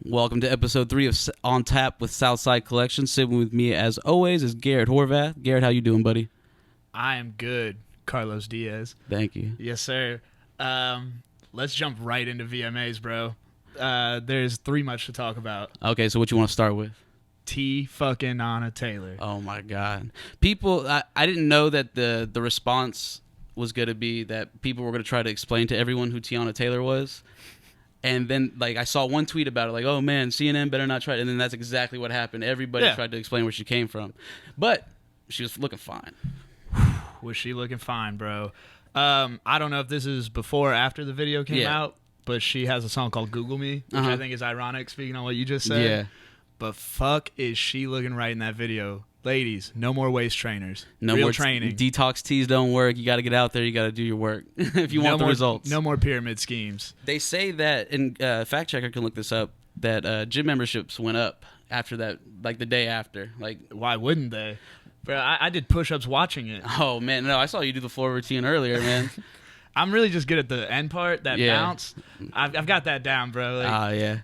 Welcome to episode 3 of On Tap with Southside Collection. Sitting with me, as always, is Garrett Horvath. Garrett, how you doing, buddy? I am good, Carlos Diaz. Thank you. Yes, sir. Let's jump right into VMAs, bro. There's much to talk about. Okay, so what you want to start with? Fucking Anna Taylor. Oh, my God. People, I didn't know that the response was going to be that people were going to try to explain to everyone who Tiana Taylor was. And then, I saw one tweet about it, oh, man, CNN better not try it. And then that's exactly what happened. Everybody tried to explain where she came from. But she was looking fine. Was she looking fine, bro? I don't know if this is before or after the video came out, but she has a song called Google Me, which I think is ironic, speaking on what you just said. Yeah. But fuck is she looking right in that video. Ladies, no more waist trainers. No Real more training. Detox teas don't work. You got to get out there. You got to do your work if you want the results. No more pyramid schemes. They say that, and fact checker can look this up, that gym memberships went up after that, the day after. Why wouldn't they? Bro, I did push-ups watching it. Oh, man. No, I saw you do the floor routine earlier, man. I'm really just good at the end part, that bounce. I've got that down, bro. Yeah.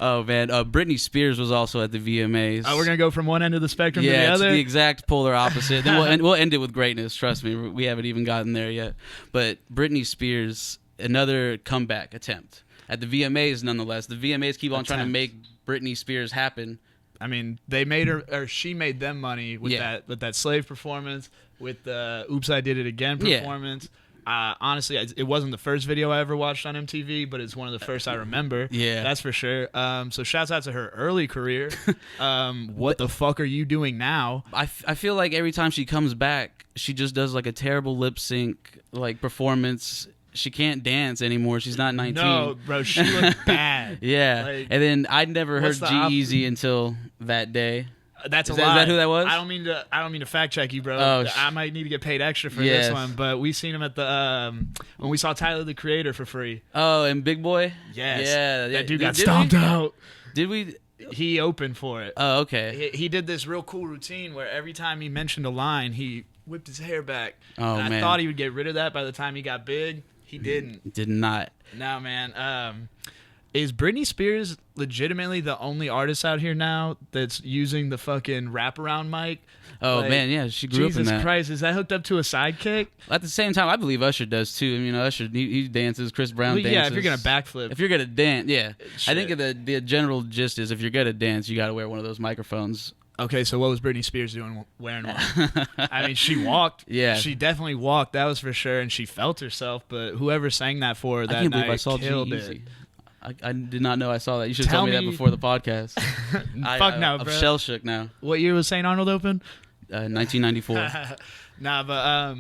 Oh, man. Britney Spears was also at the VMAs. Oh, we're going to go from one end of the spectrum to the other? Yeah, the exact polar opposite. Then we'll end it with greatness. Trust me. We haven't even gotten there yet. But Britney Spears, another comeback attempt at the VMAs, nonetheless. The VMAs keep on trying to make Britney Spears happen. I mean, they made her, or she made them money with that Slave performance, with the Oops, I Did It Again performance. Honestly, it wasn't the first video I ever watched on MTV, but it's one of the first I remember. Yeah, that's for sure. So shouts out to her early career. What the fuck are you doing now? I feel like every time she comes back, she just does a terrible lip sync performance. She can't dance anymore. She's not 19. No, bro, she looked bad. Yeah, and then I'd never heard G-Eazy until that day. That's a lie. Is that who that was? I don't mean to fact check you, bro. Oh, I might need to get paid extra for this one, but we seen him at the when we saw Tyler the Creator for free. Oh, and Big Boy. Yes. Yeah, that dude got stomped out. Did we? He opened for it. Oh, okay. He did this real cool routine where every time he mentioned a line, he whipped his hair back. Oh, and man. I thought he would get rid of that by the time he got big. He didn't. Did not. No, man. Is Britney Spears legitimately the only artist out here now that's using the fucking wraparound mic? Oh, man, yeah, she grew up in that. Jesus Christ, is that hooked up to a sidekick? At the same time, I believe Usher does, too. I mean, Usher, he dances, Chris Brown dances. Yeah, if you're going to backflip. If you're going to dance, yeah. Shit. I think the general gist is if you're going to dance, you got to wear one of those microphones. Okay, so what was Britney Spears doing wearing one? I mean, she walked. Yeah. She definitely walked, that was for sure, and she felt herself, but whoever sang that for her that night I saw killed G-Eazy. I did not know I saw that. You should tell me that before the podcast. Fuck no, bro. I'm shell shook now. What year was St. Arnold open? 1994. Nah, but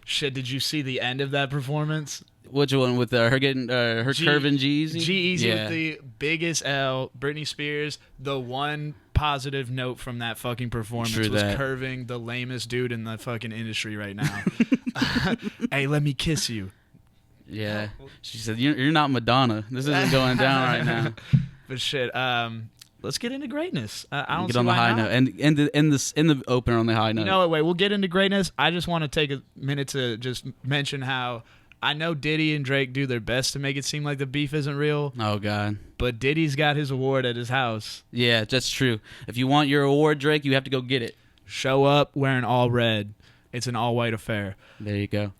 shit, did you see the end of that performance? Which one with her getting her curving G-Eazy? G-Eazy with the biggest L. Britney Spears, the one positive note from that fucking performance was curving the lamest dude in the fucking industry right now. Hey, let me kiss you. Yeah, she said, "You're not Madonna. This isn't going down right now." But shit, let's get into greatness. I don't get on the high note, and in the opener on the high note. You know what? Wait, we'll get into greatness. I just want to take a minute to just mention how I know Diddy and Drake do their best to make it seem like the beef isn't real. Oh God! But Diddy's got his award at his house. Yeah, that's true. If you want your award, Drake, you have to go get it. Show up wearing all red. It's an all-white affair. There you go.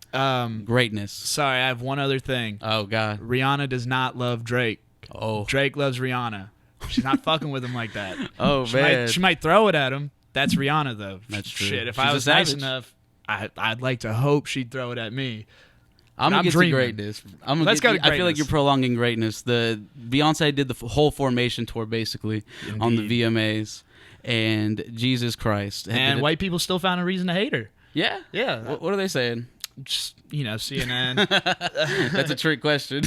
Greatness. Sorry, I have one other thing. Oh, God. Rihanna does not love Drake. Oh. Drake loves Rihanna. She's not fucking with him like that. Oh, man. She might throw it at him. That's Rihanna, though. That's true. Shit, if I was nice enough, I'd like to hope she'd throw it at me. I'm going to get to greatness. Let's go to greatness. I feel like you're prolonging greatness. Beyonce did the whole Formation tour, basically, on the VMAs. And Jesus Christ. And white people still found a reason to hate her. Yeah? Yeah. What are they saying? Just, CNN. That's a trick question.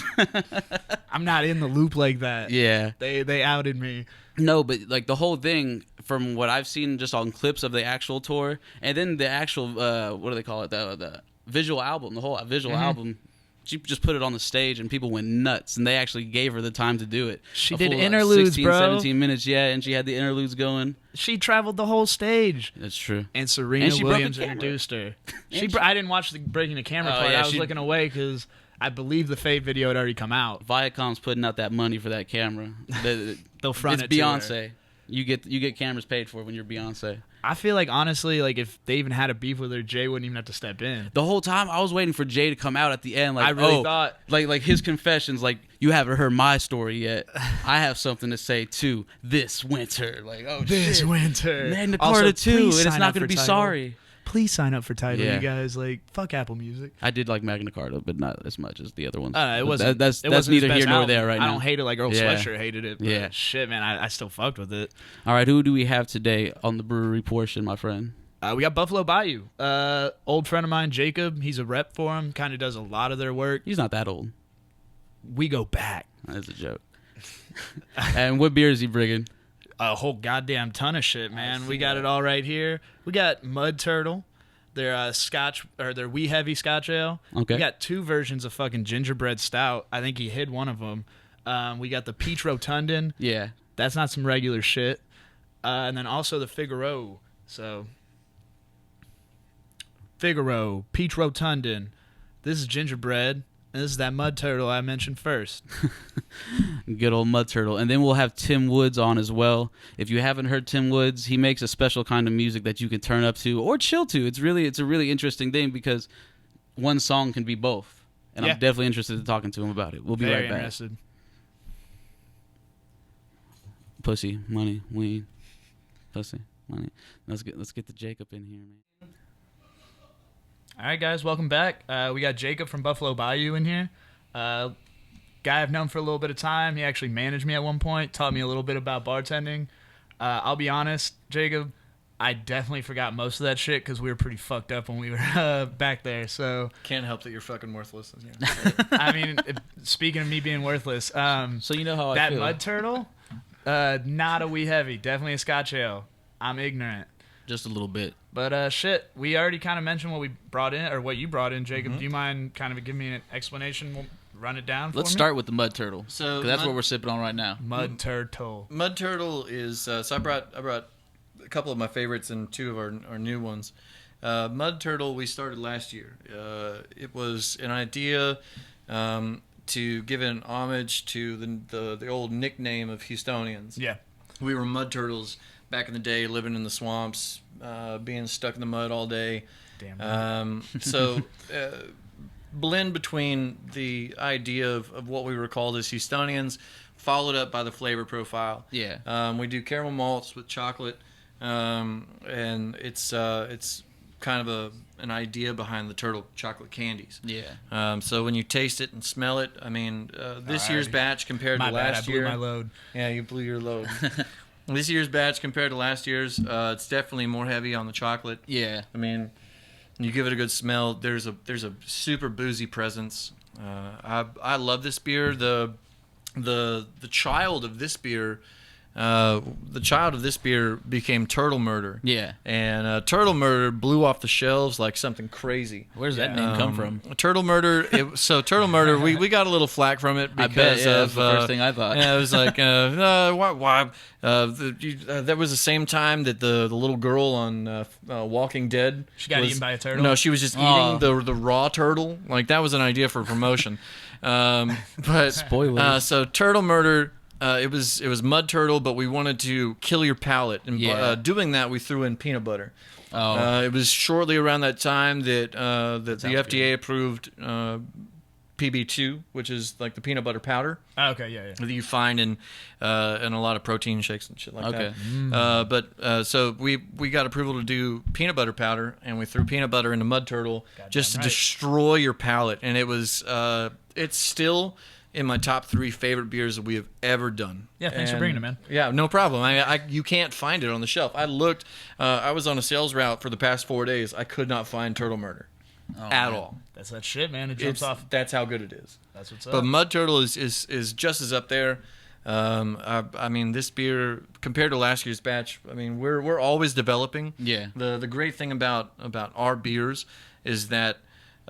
I'm not in the loop like that. Yeah. They outed me. No, but the whole thing, from what I've seen just on clips of the actual tour, and then the actual, what do they call it? The visual album, the whole visual album She just put it on the stage, and people went nuts, and they actually gave her the time to do it. She did interludes, 16, bro. 17 minutes, yeah, and she had the interludes going. She traveled the whole stage. That's true. And Serena Williams introduced her. I didn't watch the breaking the camera part. I was looking away because I believe the Fade video had already come out. Viacom's putting out that money for that camera. They'll front it's it Beyonce. to her. You get cameras paid for when you're Beyonce. I feel like, honestly, like if they even had a beef with her, Jay wouldn't even have to step in. The whole time I was waiting for Jay to come out at the end. Like, I really thought, like his confessions. Like, you haven't heard my story yet. I have something to say too. This winter, like, this winter, Magna Carta 2, and it's not going to be Tidal. sorry. Please sign up for Tidal, Yeah. you guys. Like, fuck Apple Music. I did like Magna Carta, but not as much as the other ones. It wasn't. That's it wasn't neither his here best nor album. there right now. I don't hate it like Earl Yeah. Sweatshirt hated it. But Yeah. shit, man, I still fucked with it. All right, who do we have today on the brewery portion, my friend? We got Buffalo Bayou. Old friend of mine, Jacob. He's a rep for him. Kind of does a lot of their work. He's not that old. We go back. That's a joke. And what beer is he bringing? A whole goddamn ton of shit, man. We got it all right here. We got Mud Turtle. Their Scotch or their Wee Heavy Scotch Ale. Okay. We got 2 versions of fucking gingerbread stout. I think he hid one of them. We got the Peach Rotundan. Yeah. That's not some regular shit. And then also the Figaro. So Figaro, Peach Rotundan. This is gingerbread. And this is that Mud Turtle I mentioned first. Good old Mud Turtle. And then we'll have Tim Woods on as well. If you haven't heard Tim Woods, he makes a special kind of music that you can turn up to or chill to. It's a really interesting thing because one song can be both. And I'm definitely interested in talking to him about it. We'll be Very right back. interested. Pussy, money, weed. Pussy, money. Let's get the Jacob in here, man. All right, guys, welcome back. We got Jacob from Buffalo Bayou in here. Guy I've known for a little bit of time. He actually managed me at one point, taught me a little bit about bartending. I'll be honest, Jacob, I definitely forgot most of that shit because we were pretty fucked up when we were back there. So can't help that you're fucking worthless. I mean, speaking of me being worthless, so you know how that I feel. Mud Turtle, not a Wee Heavy, definitely a Scotch Ale. I'm ignorant. Just a little bit. But shit, we already kind of mentioned what we brought in, or what you brought in, Jacob. Do you mind kind of giving me an explanation? We'll run it down for me. Let's start with the Mud Turtle. So 'cause that's what we're sipping on right now. Mud Turtle. Mud Turtle is so I brought a couple of my favorites and 2 of our new ones. Mud Turtle we started last year. It was an idea to give an homage to the old nickname of Houstonians. Yeah. We were mud turtles back in the day, living in the swamps, being stuck in the mud all day. Damn right. So blend between the idea of what we were called as Houstonians, followed up by the flavor profile. Yeah. We do caramel malts with chocolate, and it's kind of an idea behind the turtle chocolate candies. Yeah. So when you taste it and smell it, I mean, this year's batch compared to last year. I blew my load. Yeah, you blew your load. This year's batch compared to last year's, it's definitely more heavy on the chocolate. Yeah. I mean, you give it a good smell. There's a super boozy presence. I love this beer. The child of this beer. The child of this beer became Turtle Murder. Yeah. And Turtle Murder blew off the shelves like something crazy. Where does that name come from? Turtle Murder. Turtle Murder. We got a little flack from it because I bet, yeah, of that's the first thing I thought. Yeah, it was like why? That was the same time that the little girl on Walking Dead. She got eaten by a turtle? No, she was just eating the raw turtle. Like that was an idea for promotion. But Spoilers. So Turtle Murder. It was Mud Turtle, but we wanted to kill your palate, and doing that, we threw in peanut butter. It was shortly around that time that the FDA approved PB2, which is like the peanut butter powder. Oh, okay, yeah. That you find in a lot of protein shakes and shit like that. So we got approval to do peanut butter powder, and we threw peanut butter into Mud Turtle just to destroy your palate, and it was it's still in my top 3 favorite beers that we have ever done. Yeah, thanks for bringing it, man. Yeah, no problem. You can't find it on the shelf. I looked. I was on a sales route for the past 4 days. I could not find Turtle Murder at all. That's that shit, man. It jumps off. That's how good it is. That's what's up. But Mud Turtle is just as up there. I mean, this beer compared to last year's batch. I mean, we're always developing. Yeah. The great thing about our beers is that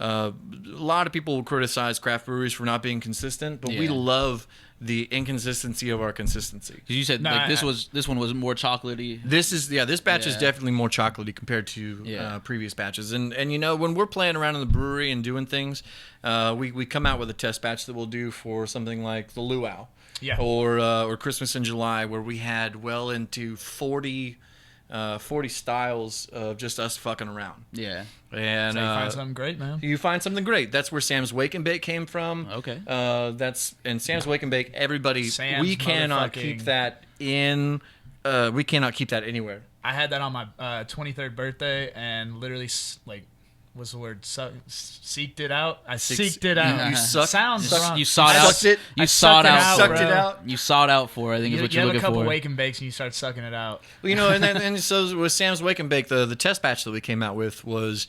a lot of people will criticize craft breweries for not being consistent, but we love the inconsistency of our consistency. Because you said this one was more chocolatey. This batch is definitely more chocolatey compared to previous batches. And when we're playing around in the brewery and doing things, we come out with a test batch that we'll do for something like the Luau, or Christmas in July, where we had well into 40 styles of just us fucking around. Yeah. And so you find something great, man. You find something great. That's where Sam's Wake and Bake came from. Okay. And Sam's Wake and Bake, we cannot keep that in. We cannot keep that anywhere. I had that on my 23rd birthday and literally what's the word? Seeked it out. I seeked it out. You Sounds wrong. You sought out. Sucked it. You sought out. Sucked it out. You sought out for. I think is what you're looking for. You have a couple wake and bakes and you start sucking it out. Well, and so with Sam's Wake and Bake, the test batch that we came out with was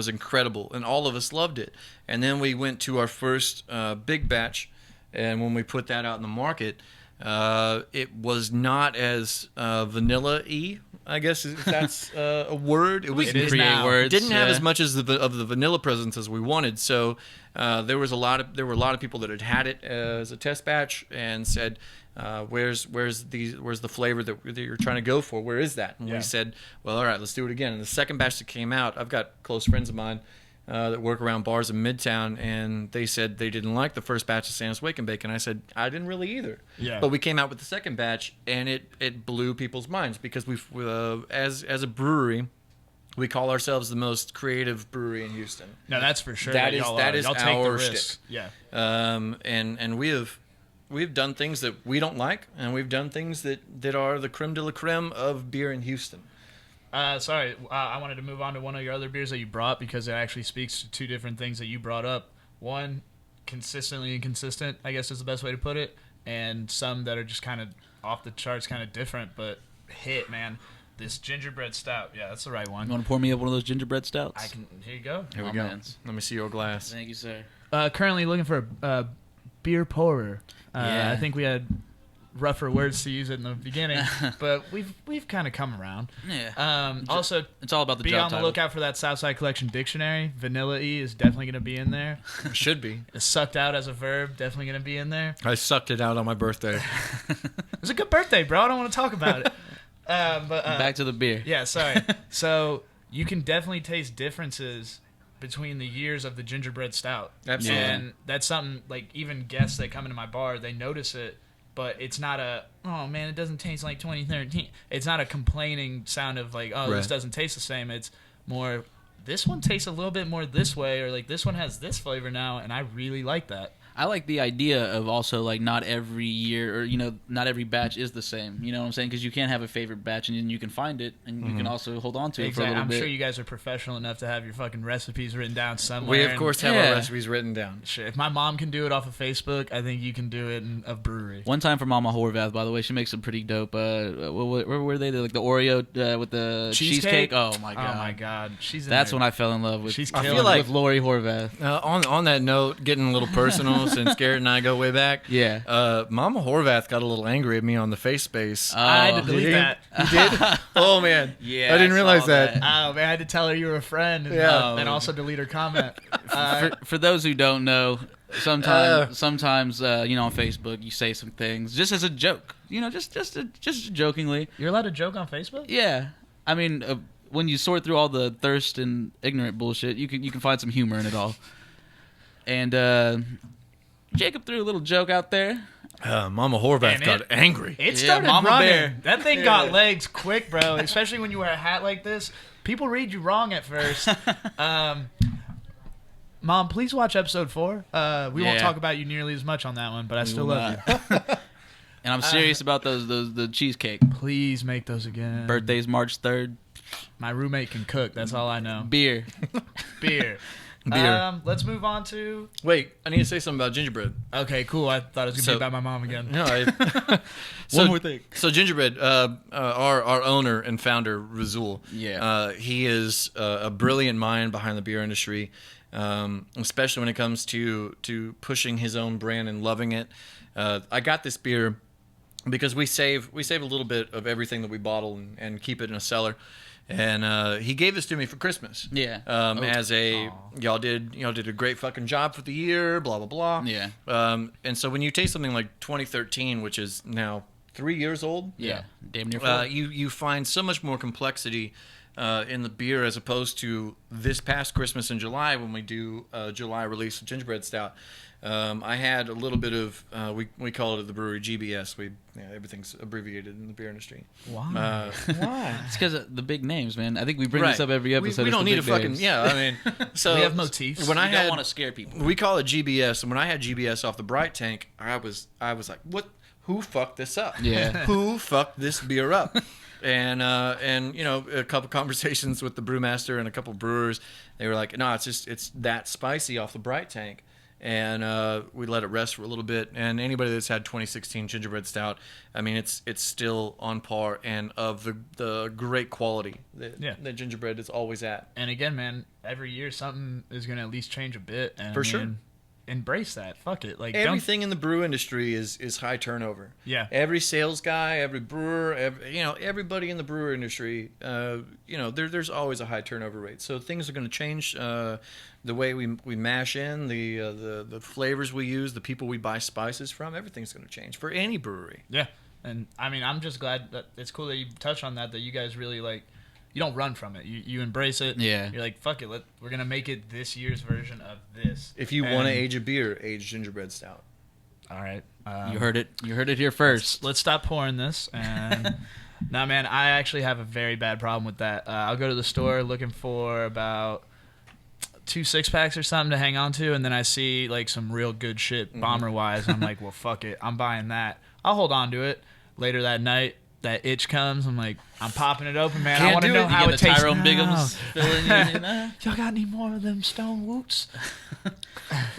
incredible, and all of us loved it. And then we went to our first big batch, and when we put that out in the market, it was not as vanilla-y, I guess if that's a word. It was create words. Didn't have as much of the vanilla presence as we wanted. So there were a lot of people that had it as a test batch and said, "Where's the flavor that you're trying to go for? Where is that?" And we said, "Well, all right, let's do it again." And the second batch that came out, I've got close friends of mine that work around bars in Midtown, and they said they didn't like the first batch of Sam's Wake and Bake, and I said I didn't really either. Yeah. But we came out with the second batch, and it blew people's minds because we've as a brewery, we call ourselves the most creative brewery in Houston. No, that's for sure. That is y'all take our the shtick. risk. Yeah. And we've done things that we don't like, and we've done things that are the creme de la creme of beer in Houston. Sorry, I wanted to move on to one of your other beers that you brought because it actually speaks to two different things that you brought up. One, consistently inconsistent, I guess is the best way to put it, and some that are just kind of off the charts, kind of different, but hit, man. This gingerbread stout. Yeah, that's the right one. You want to pour me up one of those gingerbread stouts? Here you go. Here we go. Let me see your glass. Thank you, sir. Currently looking for a beer pourer. I think we had rougher words to use it in the beginning, but we've kind of come around. Yeah. Also, it's all about the be job on the title. lookout for that Southside Collection dictionary. Vanilla E is definitely going to be in there. Should be. Sucked out as a verb, definitely going to be in there. I sucked it out on my birthday. It was a good birthday, bro. I don't want to talk about it. Back to the beer. Yeah, sorry. So you can definitely taste differences between the years of the gingerbread stout. Absolutely. And that's something, like, even guests that come into my bar, they notice it. But it's not oh man, it doesn't taste like 2013. It's not a complaining sound of like, oh, this doesn't taste the same. It's more, this one tastes a little bit more this way, or like this one has this flavor now, and I really like that. I like the idea of also like not every year or not every batch is the same. You know what I'm saying? Because you can't have a favorite batch and then you can find it and you can also hold on to it for a little bit. I'm sure you guys are professional enough to have your fucking recipes written down somewhere. We of course have our recipes written down. Shit, if my mom can do it off of Facebook, I think you can do it in a brewery. One time for Mama Horvath, by the way, she makes some pretty dope. Where were they? Like the Oreo with the cheesecake. Oh my god! Oh my god! That's when I fell in love with. She's killing it. With Lori Horvath. On that note, getting a little personal since Garrett and I go way back. Yeah. Mama Horvath got a little angry at me on the face space. I had to delete that. You did? Oh man. Yeah. I didn't realize that. Oh man, I had to tell her you were a friend and also delete her comment. For those who don't know, sometimes on Facebook you say some things just as a joke. Just jokingly. You're allowed to joke on Facebook? Yeah. I mean, when you sort through all the thirst and ignorant bullshit, you can find some humor in it all. And Jacob threw a little joke out there. Mama Horvath got angry. It started running. That thing got legs quick, bro. Especially when you wear a hat like this. People read you wrong at first. Mom, please watch episode 4. We won't talk about you nearly as much on that one, but I still love you. And I'm serious about the cheesecake. Please make those again. Birthday's March 3rd. My roommate can cook. That's all I know. Beer. Let's move on to... Wait, I need to say something about gingerbread. Okay, cool. I thought it was going to be about my mom again. No, One more thing. So gingerbread, our owner and founder, Razul, he is a brilliant mind behind the beer industry, especially when it comes to pushing his own brand and loving it. I got this beer because we save a little bit of everything that we bottle and keep it in a cellar. and he gave this to me for Christmas. Yeah. As a y'all did a great fucking job for the year, blah blah blah. Yeah. And so when you taste something like 2013, which is now 3 years old, yeah, damn near 4. you find so much more complexity in the beer as opposed to this past Christmas in July when we do July release of gingerbread stout. I had a little bit of we call it at the brewery GBS. Everything's abbreviated in the beer industry. Why? Why? It's because of the big names, man. I think we bring this up every episode. We don't need a fucking names. I mean, so we have motifs. When I I don't want to scare people. We call it GBS, and when I had GBS off the Bright Tank, I was like, what? Who fucked this up? Yeah. Who fucked this beer up? And a couple conversations with the brewmaster and a couple brewers, they were like, no, it's that spicy off the Bright Tank. And we let it rest for a little bit. And anybody that's had 2016 gingerbread stout, I mean, it's still on par and of the great quality that gingerbread is always at. And again, man, every year something is going to at least change a bit. And for sure. Embrace that. Fuck it. Like everything in the brew industry is high turnover. Yeah. Every sales guy, every brewer, everybody in the brewer industry, there's always a high turnover rate. So things are going to change. The way we mash in, the flavors we use, the people we buy spices from, everything's going to change for any brewery. Yeah. And I mean, I'm just glad that it's cool that you touched on that you guys really like. You don't run from it. You embrace it. Yeah. You're like, fuck it. We're going to make it this year's version of this. If you want to age a beer, age gingerbread stout. All right. You heard it. You heard it here first. Let's stop pouring this. And nah, man, I actually have a very bad problem with that. I'll go to the store looking for about 2 6-packs or something to hang on to, and then I see like some real good shit bomber-wise. And I'm like, well, fuck it. I'm buying that. I'll hold on to it. Later that night, that itch comes. I'm like, I'm popping it open, man. I want to know how it tastes. Tyrone Biggums filling in. Y'all got any more of them Stone Woots?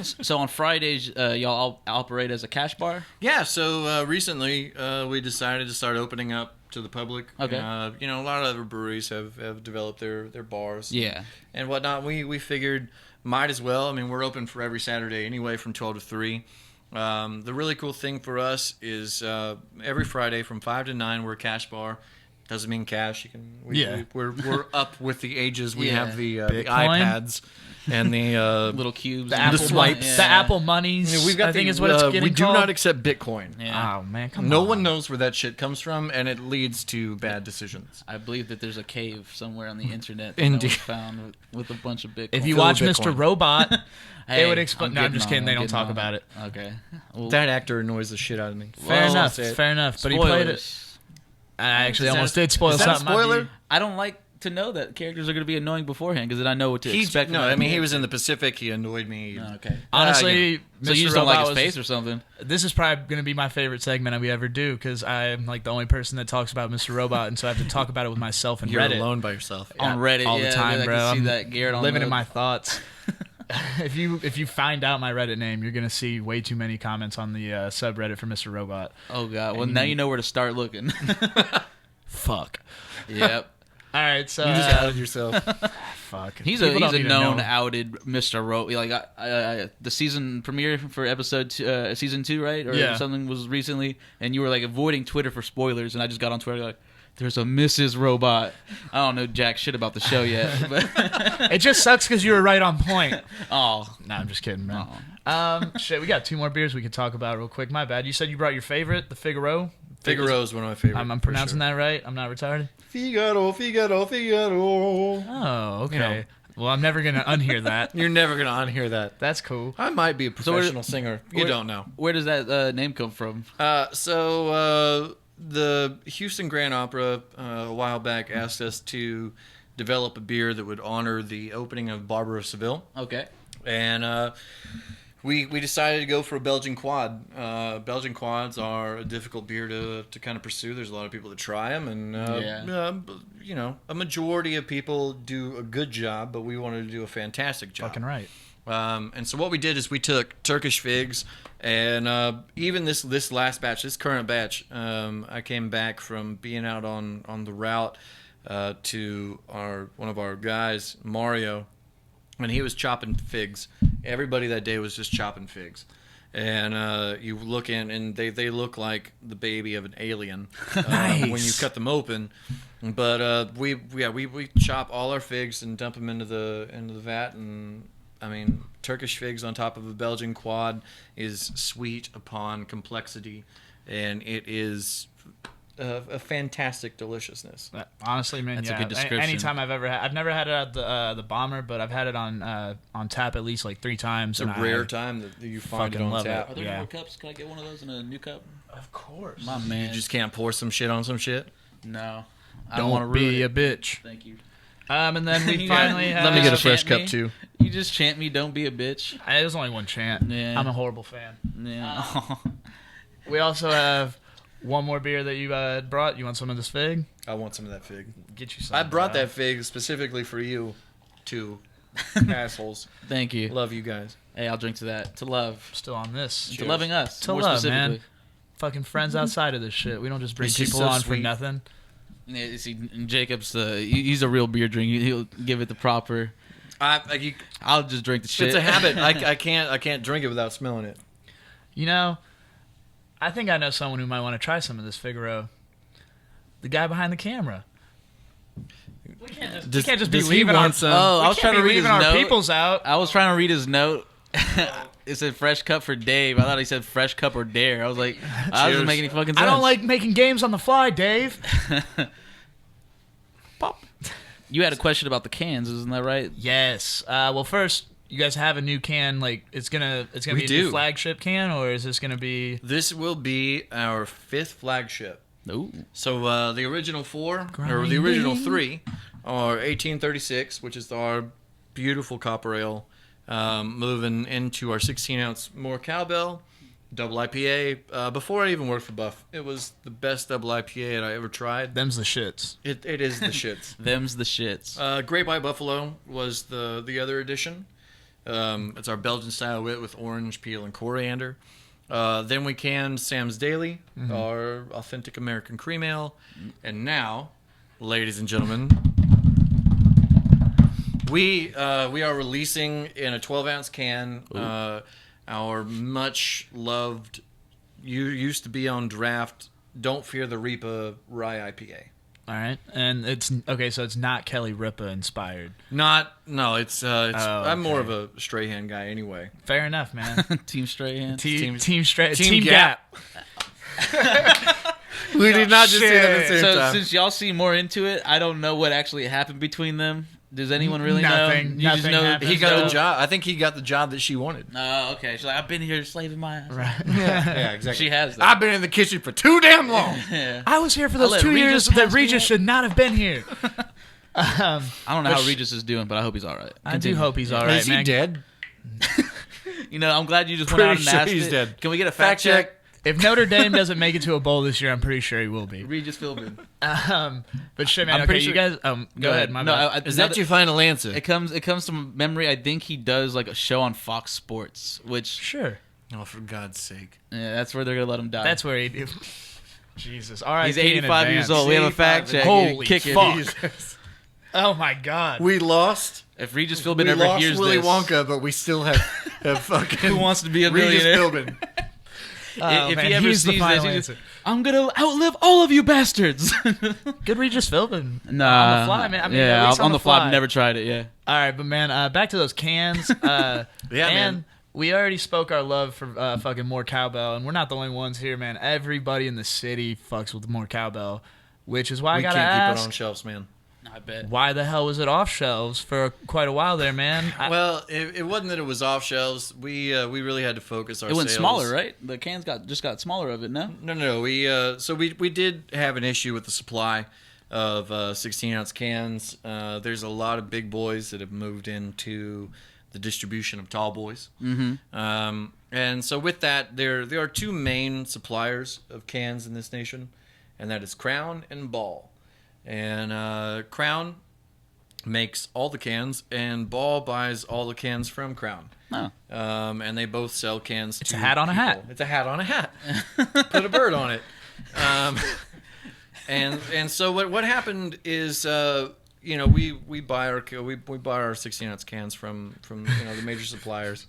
So on Fridays, y'all operate as a cash bar? Yeah. So recently, we decided to start opening up to the public. Okay. A lot of other breweries have developed their bars. Yeah. And whatnot. We figured might as well. I mean, we're open for every Saturday anyway, from 12 to 3. The really cool thing for us is every Friday from 5 to 9 we're a cash bar. Doesn't mean cash. We're up with the ages. We have the iPads and the little cubes, the swipes, the Apple monies. We've got I think is what it's getting we do called. not accept Bitcoin. Yeah. Oh man, come on. No one knows where that shit comes from, and it leads to bad decisions. I believe that there's a cave somewhere on the internet that Indeed. no one found with a bunch of Bitcoin. If you watch Mr. Robot, Hey, they would explain. No, I'm just kidding. They don't talk about it. Okay. Well, That actor annoys the shit out of me. Fair enough. Fair enough. But he played it. I actually almost did spoil is that a something. spoiler? I don't like to know that characters are going to be annoying beforehand because then I know what to expect. No, I mean he was in the Pacific. He annoyed me. Oh, okay. Honestly, So you Mr. just don't like Robot his face or something? This is probably going to be my favorite segment we ever do because I'm like the only person that talks about Mr. Robot, and so I have to talk about it with myself and You're Reddit alone by yourself. On Reddit all the time, bro. I can see I'm that Garrett on living in the- my thoughts. If you find out my Reddit name, you're gonna see way too many comments on the subreddit for Mr. Robot. Oh god. Well, now you know where to start looking. Fuck. Yep. All right, so You just outed yourself. fuck. He's People a don't even known know. outed Mr. Robot. Like the season premiere for season 2, right? Or Yeah. something was recently, and you were like avoiding Twitter for spoilers, and I just got on Twitter like, there's a Mrs. Robot. I don't know jack shit about the show yet. But It just sucks because you were right on point. oh, No, I'm just kidding, man. oh. Shit, we got 2 more beers we could talk about real quick. My bad. You said you brought your favorite, the Figaro. Figaro is one of my favorites. I'm pronouncing that right. I'm not retarded. Figaro, Figaro, Figaro. Oh, okay. You know. Well, I'm never gonna unhear that. You're never gonna unhear that. That's cool. I might be a professional singer. You where- don't know. Where does that name come from? The Houston Grand Opera a while back asked us to develop a beer that would honor the opening of Barber of Seville, Okay. and we decided to go for a Belgian quad. Belgian quads are a difficult beer to kind of pursue. There's a lot of people that try them, and a majority of people do a good job, but we wanted to do a fantastic job. Fucking right. And so what we did is we took Turkish figs, and even this last batch, this current batch, I came back from being out on the route to one of our guys, Mario, and he was chopping figs. Everybody that day was just chopping figs. and you look in, and they look like the baby of an alien Nice. when you cut them open. But we chop all our figs and dump them into the vat, and I mean, Turkish figs on top of a Belgian quad is sweet upon complexity, and it is a fantastic deliciousness. Honestly, man, That's a yeah. good description. Anytime I've never had it at the Bomber, but I've had it on tap at least like 3 times. It's a rare time that you find it fucking on love tap. Are there Yeah. more cups? Can I get one of those in a new cup? Of course. My man. You just can't pour some shit on some shit. No. I don't want to Don't ruin be it. a bitch. Thank you. And then we finally had. Let me get a Chant fresh cup me. too. You just chant me, don't be a bitch. There's only one chant. Yeah. I'm a horrible fan. Yeah. We also have one more beer that you brought. You want some of this fig? I want some of that fig. Get you some. I brought bro. that fig specifically for you, two assholes. Thank you. Love you guys. Hey, I'll drink to that. To love. Still on this. To loving us. To more love, specifically. man. Fucking friends outside of this shit. We don't just bring He's just people so on for sweet. nothing. Yeah, you see, Jacob's he's a real beer drinker. He'll give it the proper. I'll just drink the shit. It's a habit. I can't drink it without smelling it. You know, I think I know someone who might want to try some of this Figaro. The guy behind the camera. We can't just be Does he leaving want our some? Oh, I we was can't trying to be read his leaving our note. peoples out. I was trying to read his note. It said fresh cup for Dave. I thought he said fresh cup or dare. I was like, that doesn't make any fucking sense. I don't like making games on the fly, Dave. Pop. You had a question about the cans, isn't that right? Yes. Well, first, you guys have a new can. Like, it's gonna be a new do. flagship can, or is this gonna be? This will be our 5th flagship. Ooh. So the original 4 or the original 3 are 1836, which is our beautiful copper ale. Moving into our 16-ounce more cowbell double IPA. Before I even worked for Buff, it was the best double IPA that I ever tried. Them's the shits. It is the shits. Them's the shits. Great White Buffalo was the other edition. It's our Belgian style wit with orange peel and coriander. Then we canned Sam's Daily, our authentic American cream ale, and now, ladies and gentlemen, we are releasing in a 12-ounce can our much loved, used to be on draft, Don't Fear the Reaper Rye IPA. All right, and it's okay. So it's not Kelly Ripa inspired. It's I'm more of okay. a Strahan guy anyway. Fair enough, man. Team Strahan. Team Gap. We did not just say that at the same So time. since y'all see more into it, I don't know what actually happened between them. Does anyone really Nothing. know? You just Nothing know happened. He got the job. I think he got the job that she wanted. Oh, okay. She's like, I've been here slaving my ass. Right. Yeah, exactly. She has. Though. I've been in the kitchen for too damn long. Yeah. I was here for I those let 2 years Regis that pass me Regis up. should not have been here. I don't know Which- how Regis is doing, but I hope he's all right. I do Continue. hope he's all right, Is he man. dead? You know, I'm glad you just went Pretty out and sure asked he's it. dead. Can we get a fact check? If Notre Dame doesn't make it to a bowl this year, I'm pretty sure he will be. Regis Philbin. But shit, man. I'm Okay, pretty you sure- guys. Go ahead. My no, bad. Is that your final answer? It comes to memory. I think he does like a show on Fox Sports, which Sure. Oh, for God's sake. yeah, that's where they're gonna let him die. That's where he. Jesus. All right. He's 85 years old. We have a fact check. Holy Kick it. fuck. Oh my God. We lost. If Regis Philbin We ever lost hears Willy this, Wonka, but we still have fucking who wants to be a Regis millionaire? Philbin. Oh, if man, he ever he's the sees final this, he's answer. I'm gonna outlive all of you bastards. Good Regis Philbin. Nah, On the fly, man. I mean, yeah, at least on the fly. I've never tried it. Yeah. All right, but man, back to those cans. Yeah, man. We already spoke our love for fucking more cowbell, and we're not the only ones here, man. Everybody in the city fucks with more cowbell, which is why I We gotta can't keep it ask, on shelves, man. I bet. why the hell was it off shelves for quite a while there, man? Well, it wasn't that it was off shelves. We really had to focus our It went sales. smaller, right? The cans got smaller of it. No. No. We did have an issue with the supply of 16-ounce cans. There's a lot of big boys that have moved into the distribution of tall boys. Mm-hmm. And so with that, there are 2 main suppliers of cans in this nation, and that is Crown and Ball. And Crown makes all the cans, and Ball buys all the cans from Crown. Oh. And they both sell cans. It's to a hat on a people. hat. It's a hat on a hat. Put a bird on it. And so what happened is we buy our 16-ounce cans from the major suppliers.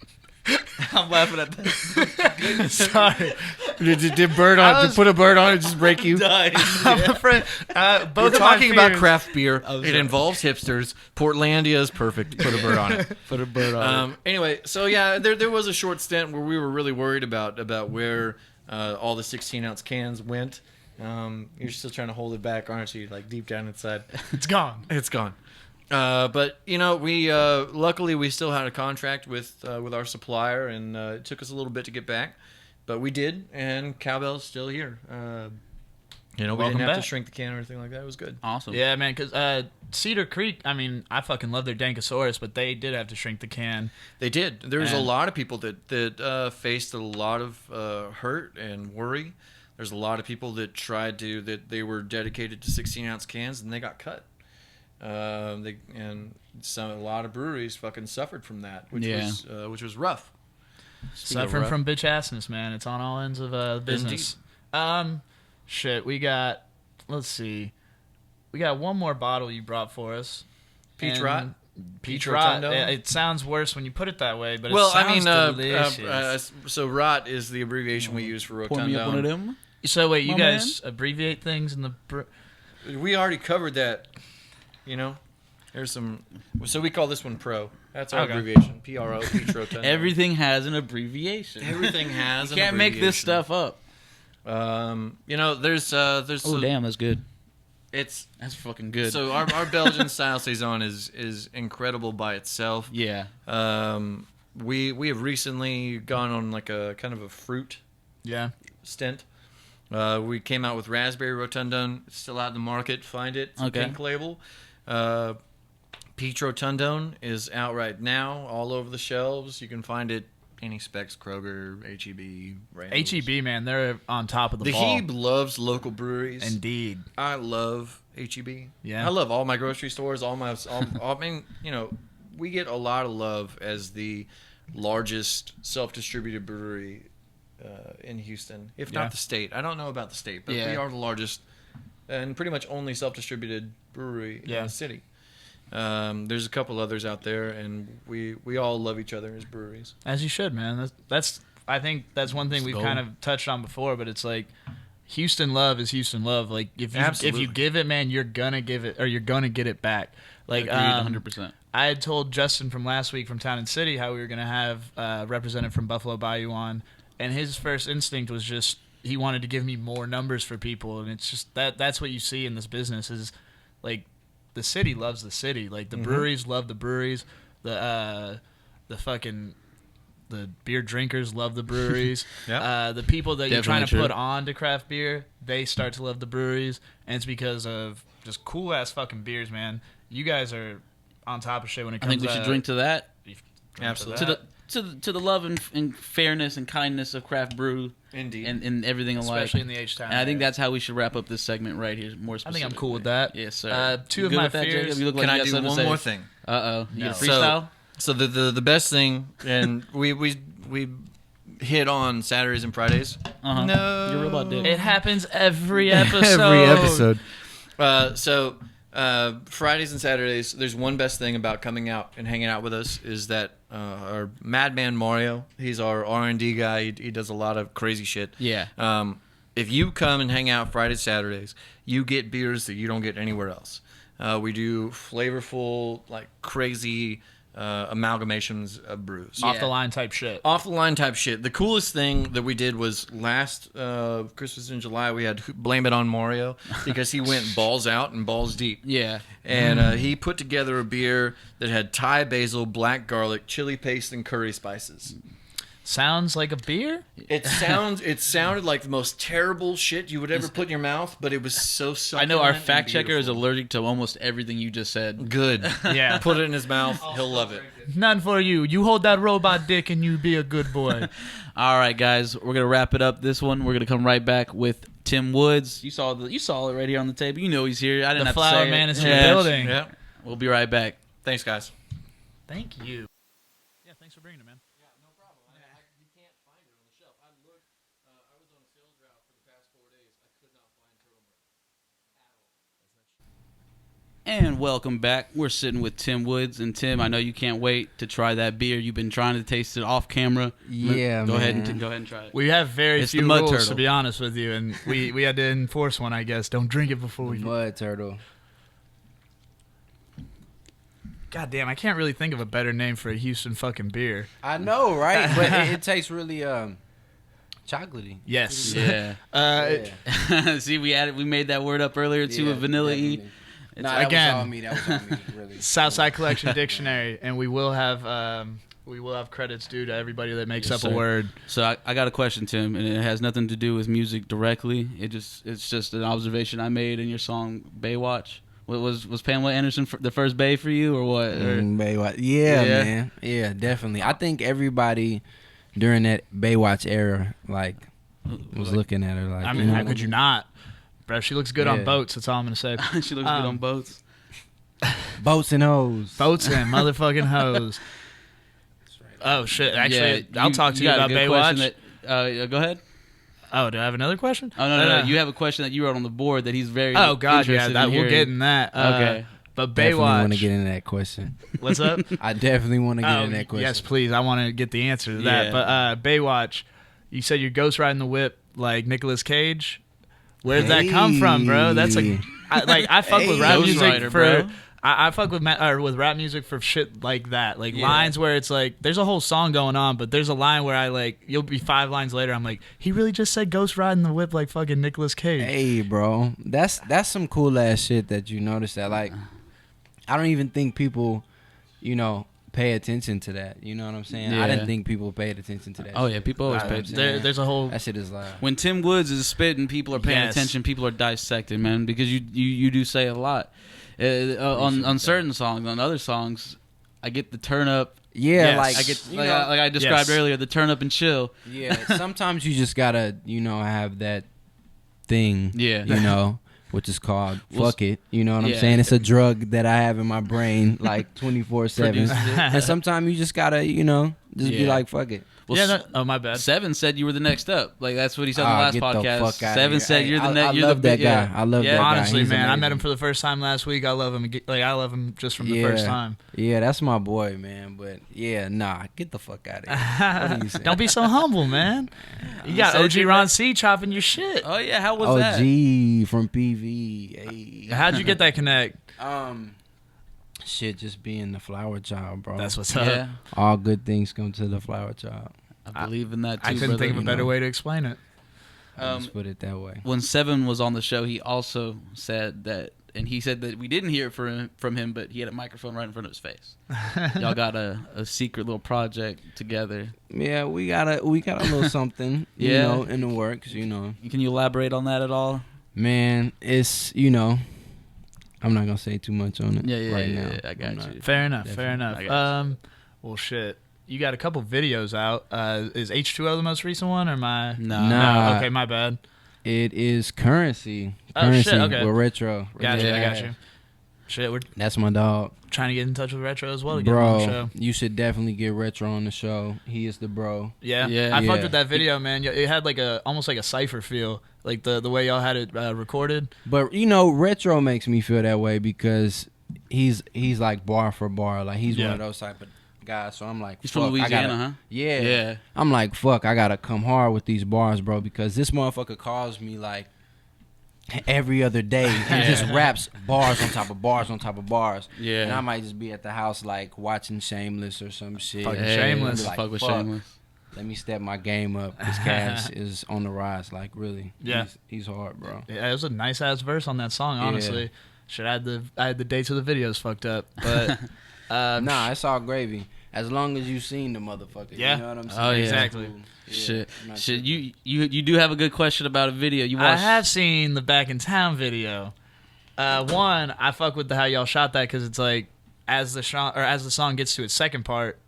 I'm laughing at that. Sorry. Did bird on? Put a bird on it, just break you. Nice. I'm afraid. We're Both of talking my about fears- craft beer. sorry. It involves hipsters. Portlandia is perfect. Put a bird on it. Put a bird on. Anyway, so yeah, there was a short stint where we were really worried about where all the 16-ounce cans went. You're still trying to hold it back, aren't you? Like deep down inside, It's gone. it's gone. But you know, we luckily we still had a contract with our supplier, and it took us a little bit to get back, but we did, and Cowbell's still here. We Welcome didn't have back. to shrink the can or anything like that. It was good. Awesome. Yeah, man, because Cedar Creek, I mean, I fucking love their Dankosaurus, but they did have to shrink the can. They did. There was a And- lot of people that faced a lot of hurt and worry. There's a lot of people that they were dedicated to 16-ounce cans and they got cut. A lot of breweries fucking suffered from that, which was rough. Suffering from bitch assness, man. It's on all ends of the business. Shit, let's see. We got one more bottle you brought for us. Peach And Rot? Peach Peach Rot. Rotundo? It sounds worse when you put it that way, but Well, it sounds I delicious. mean, so Rot is the abbreviation we use for Pour me up one of Rotundo. them. So wait, you My guys abbreviate things in the... We already covered that. There's some. So we call this one Pro. That's our Okay. abbreviation. PRO. Peach Rotundo. Everything has an abbreviation. Everything has. You an can't make this abbreviation. stuff up. There's Oh damn, that's good. It's That's fucking good. so our Belgian style saison is incredible by itself. yeah. We have recently gone on like a kind of a fruit Yeah. stint. We came out with raspberry rotundone. It's still out in the market. Find it. It's a Okay. pink label. Peach rotundone is out right now, all over the shelves. You can find it any Specs, Kroger, HEB, Randall's. HEB, man, they're on top of the The ball. Heb loves local breweries. Indeed. I love HEB. Yeah. I love all my grocery stores. I mean, we get a lot of love as the largest self-distributed brewery in Houston, if Yeah. not the state. I don't know about the state, but Yeah. we are the largest and pretty much only self-distributed brewery in Yeah. the city. There's a couple others out there, and we all love each other as breweries. As you should, man. That's I think that's one thing we've gold. kind of touched on before, but it's like Houston love is Houston love. Like if you Absolutely. give it, man, you're gonna give it or you're gonna get it back. Like Agreed, 100%. I had told Justin from last week from Town and City how we were gonna have a representative from Buffalo Bayou on, and his first instinct was just he wanted to give me more numbers for people, and it's just that's what you see in this business is like the city loves the city, like the breweries love the breweries, the beer drinkers love the breweries. Yeah. The people that you're trying to Definitely put true. on to craft beer, they start to love the breweries, and it's because of just cool ass fucking beers, man. You guys are on top of shit when it I comes. think we should drink to that. Absolutely. To the love and fairness and kindness of craft brew Indeed. and everything alike. especially in the H-Town. And I think area. that's how we should wrap up this segment right here. More I specifically. think I'm cool with that. Yes, sir. Two You of good my with that, fears. Jacob? You look like Can you I got do something one to say. more thing? You No. got a freestyle? So the best thing, and we hit on Saturdays and Fridays. Uh-huh. No, You're a robot dick. It happens every episode. So Fridays and Saturdays, there's one best thing about coming out and hanging out with us is that our Madman Mario, he's our R&D guy. He does a lot of crazy shit. Yeah. If you come and hang out Fridays, Saturdays, you get beers that you don't get anywhere else. We do flavorful, like crazy amalgamations of brews. Off the line type shit. Off the line type shit. The coolest thing that we did was last Christmas in July. We had Blame It on Mario because he went balls out and balls deep. Yeah. And he put together a beer that had Thai basil, black garlic, chili paste, and curry spices. Sounds like a beer? It sounded like the most terrible shit you would ever put in your mouth, but it was so I succulent. know our and fact checker is beautiful. allergic to almost everything you just said. Good. Yeah. Put it in his mouth. He'll love it. None for you. You hold that robot dick and you be a good boy. All right, guys, we're gonna wrap it up. This one, we're gonna come right back with Tim Woods. You saw it right here on the table. You know he's here. I didn't The have flower to say man it. is in the building. Yeah. We'll be right back. Thanks, guys. Thank you. Yeah, thanks for bringing it, man. Yeah, no problem. You can't find it on the shelf. I looked. I was on a sales route for the past 4 days. I could not find turtle And welcome back. We're sitting with Tim Woods. And Tim, I know you can't wait to try that beer. You've been trying to taste it off camera. Yeah, go man. Go ahead and try it. We have very It's few the mud rules, turtle. to be honest with you, and we had to enforce one, I guess. Don't drink it before we... Mud turtle. God damn, I can't really think of a better name for a Houston fucking beer. I know, right? But it tastes really chocolatey. Yes. Yeah. Yeah. See, we made that word up earlier too with Vanilla E. definitely. Nah, that Again. was all me. That was all me, really. Southside Collection Dictionary, and we will have credits due to everybody that makes Yes, up sir. a word. So I got a question, Tim, and it has nothing to do with music directly. It's just an observation I made in your song Baywatch. Was Pamela Anderson the first Bay for you, or what? Baywatch. Yeah, man. Yeah, definitely. I think everybody during that Baywatch era, was looking at her like. I mean, how could you not? Bro, she looks good on boats. That's all I'm going to say. She looks good on boats. Boats and hoes. Boats and motherfucking hoes. Oh, shit. Actually, I'll talk to you got a about good Baywatch. question go ahead. Oh, do I have another question? Oh, no. You have a question that you wrote on the board that he's very Oh, God, yeah. interested in We'll get hearing. in that. Okay. But Definitely want to Baywatch. get into that question. What's up? I definitely want to get into that question. Yes, please. I want to get the answer to that. Yeah. But Baywatch, you said you're ghost riding the whip like Nicolas Cage. Where'd that come from, bro? That's like, I fuck with rap Ghost music Rider, for. bro. I fuck with with rap music for shit like that, like lines where it's like there's a whole song going on, but there's a line where I like you'll be 5 lines later, I'm like, he really just said ghost riding the whip like fucking Nicolas Cage. Hey, bro, that's some cool ass shit that you noticed that. Like, I don't even think people, pay attention to that. You know what I'm saying? Yeah. I didn't think people paid attention to that. Oh shit. yeah, people always You know pay what I'm attention. saying? There's a whole That shit is live. When Tim Woods is spitting, people are paying Yes. attention. People are dissecting, man, because you do say a lot. On certain songs, on other songs, I get the turn up. Yeah, Yes. like I get you like, know, I described Yes. earlier, the turn up and chill. yeah. Sometimes you just gotta, have that thing. Yeah. Which is called Well, fuck it. You know what I'm yeah. saying? It's a drug that I have in my brain like 24/7. Produces it. And sometimes you just gotta, just be Yeah. like fuck it. Well, yeah. Oh, my bad. Seven said you were the next up. Like that's what he said on the last Get podcast. The fuck outta Seven here. said Hey, you're the I next. You're love the that big- guy. yeah. I love that guy. Honestly, He's man, I amazing. met him for the first time last week. I love him. Like I love him just from the first time. Yeah, that's my boy, man. But yeah, nah, get the fuck out of here. What are you saying? Don't be so humble, man. You got said OG you Ron C chopping your shit. Oh yeah, how was that? OG from PV. Hey. How'd you get that connect? Shit, just being the flower child, bro. That's what's up. Yeah, All good things come to the flower child. I believe in that too. I couldn't brother. think of a you better know. way to explain it. Let's put it that way. When Seven was on the show, he also said that, and he said that we didn't hear it from him, but he had a microphone right in front of his face. Y'all got a secret little project together. Yeah, we got a little something, Yeah. in the works, Can you elaborate on that at all? Man, it's, I'm not gonna say too much on it right now. I got I'm not. you. Fair enough. Definitely. Fair enough. I got Well, shit. You got a couple videos out. Is H2O the most recent one, or am I? No. Nah. Okay, my bad. It is Currency. Oh, Currency shit, okay. with Retro. Gotcha. I Yeah. got you. Shit, we're That's my dog. trying to get in touch with Retro as well to get him on the Bro, show. you should definitely get Retro on the show. He is the bro. Yeah, Yeah. I fucked Yeah. with that video, man. It had like almost like a cipher feel, like the way y'all had it recorded. But Retro makes me feel that way because he's like bar for bar. Like he's one Yeah. of those type of guys. So I'm like, He's from fuck, I Louisiana, gotta- huh? Yeah. Yeah. I'm like, fuck, I gotta come hard with these bars, bro, because this motherfucker calls me like every other day and just raps bars on top of bars on top of bars. Yeah. And I might just be at the house like watching Shameless or some shit. Fucking Hey, Shameless. Like, fuck with fuck. Shameless. Let me step my game up. This cash is on the rise. Like really. Yeah. He's hard, bro. Yeah, it was a nice ass verse on that song. Honestly, should I had the dates of the videos fucked up, but Nah, it's all gravy. As long as you seen the motherfucker. Yeah. You know what I'm saying? Oh, yeah. Exactly. Yeah, Shit. I'm not Shit. tripping. You do have a good question about a video. You I watched. have seen the Back in Town video. One, I fuck with how y'all shot that because it's like as the song gets to its second part,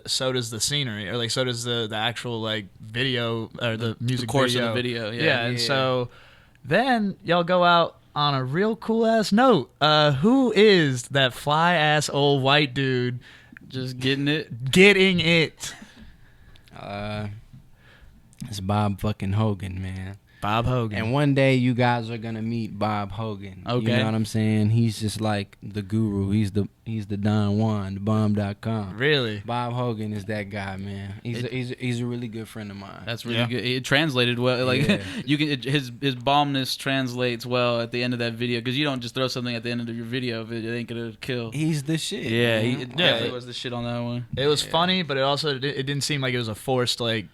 so does the scenery, or like so does the actual like video or the music course video. of the video. Yeah. Yeah, and so then y'all go out on a real cool ass note. Who is that fly ass old white dude Just getting it. getting it? It's Bob fucking Hogan, man. Bob Hogan. And one day you guys are gonna meet Bob Hogan. Okay. You know what I'm saying? He's just like the guru. He's the Don Juan, the bomb.com. Really? Bob Hogan is that guy, man. He's a really good friend of mine. That's really good. It translated well. Like Yeah. his bombness translates well at the end of that video, because you don't just throw something at the end of your video if it ain't gonna kill. He's the shit. Yeah, man. he definitely was the shit on that one. It was funny, but it didn't seem like it was a forced like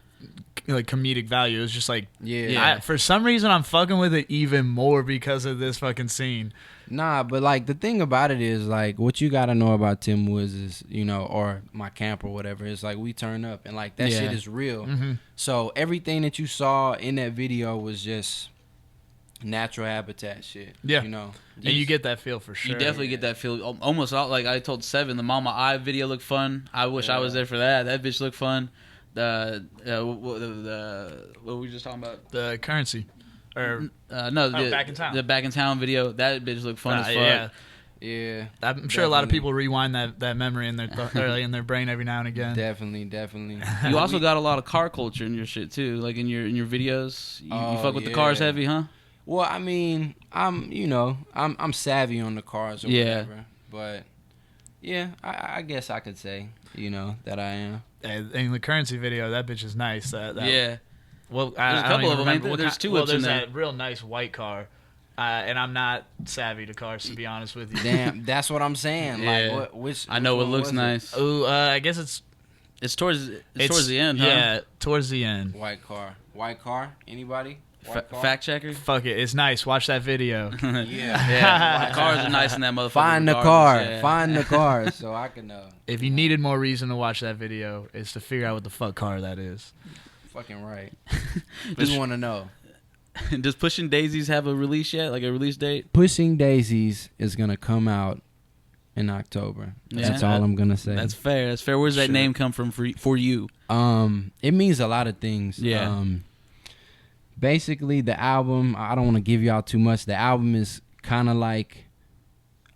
comedic value. It was just like, Yeah. for some reason I'm fucking with it even more because of this fucking scene. Nah, but like the thing about it is like what you gotta know about Tim Woods is, you know, or my camp or whatever, is like we turn up and like that shit is real. Mm-hmm. So everything that you saw in that video was just natural habitat shit. Yeah. You know. And you get that feel for sure. You definitely get that feel. Almost all, like I told Seven, the Mama I video looked fun. I wish I was there for that. That bitch looked fun. The what were we just talking about? The currency. Or Back in Town. The Back in Town video. That bitch looked fun as fuck. Yeah. I'm sure a lot of people rewind that memory in their in their brain every now and again. Definitely. You also got a lot of car culture in your shit too, like in your videos. You fuck with the cars heavy, huh? Well, I mean, I'm savvy on the cars or whatever. But yeah, I guess I could say, that I am. In the currency video, that bitch is nice. Yeah. Well, there's a couple of them. There's two of them. There's there. that real nice white car, and I'm not savvy to cars, to be honest with you. Damn, that's what I'm saying. Yeah. Like, which I know it one looks was nice. Ooh, I guess It's towards the end, huh? Yeah, towards the end. White car. Anybody? White car? Fact checker. Fuck it, it's nice. Watch that video. Yeah. The cars are nice in that motherfucker. Find the car. Yeah. Find the car so I can know. If you needed more reason to watch that video, it's to figure out what the fuck car that is. Fucking right. Just want to know. Does Pushing Daisies have a release yet? Like a release date? Pushing Daisies is gonna come out in October. That's all I'm gonna say. That's fair. That's fair. Where's that name come from for you? It means a lot of things. Yeah. Basically, the album, I don't want to give y'all too much. The album is kind of like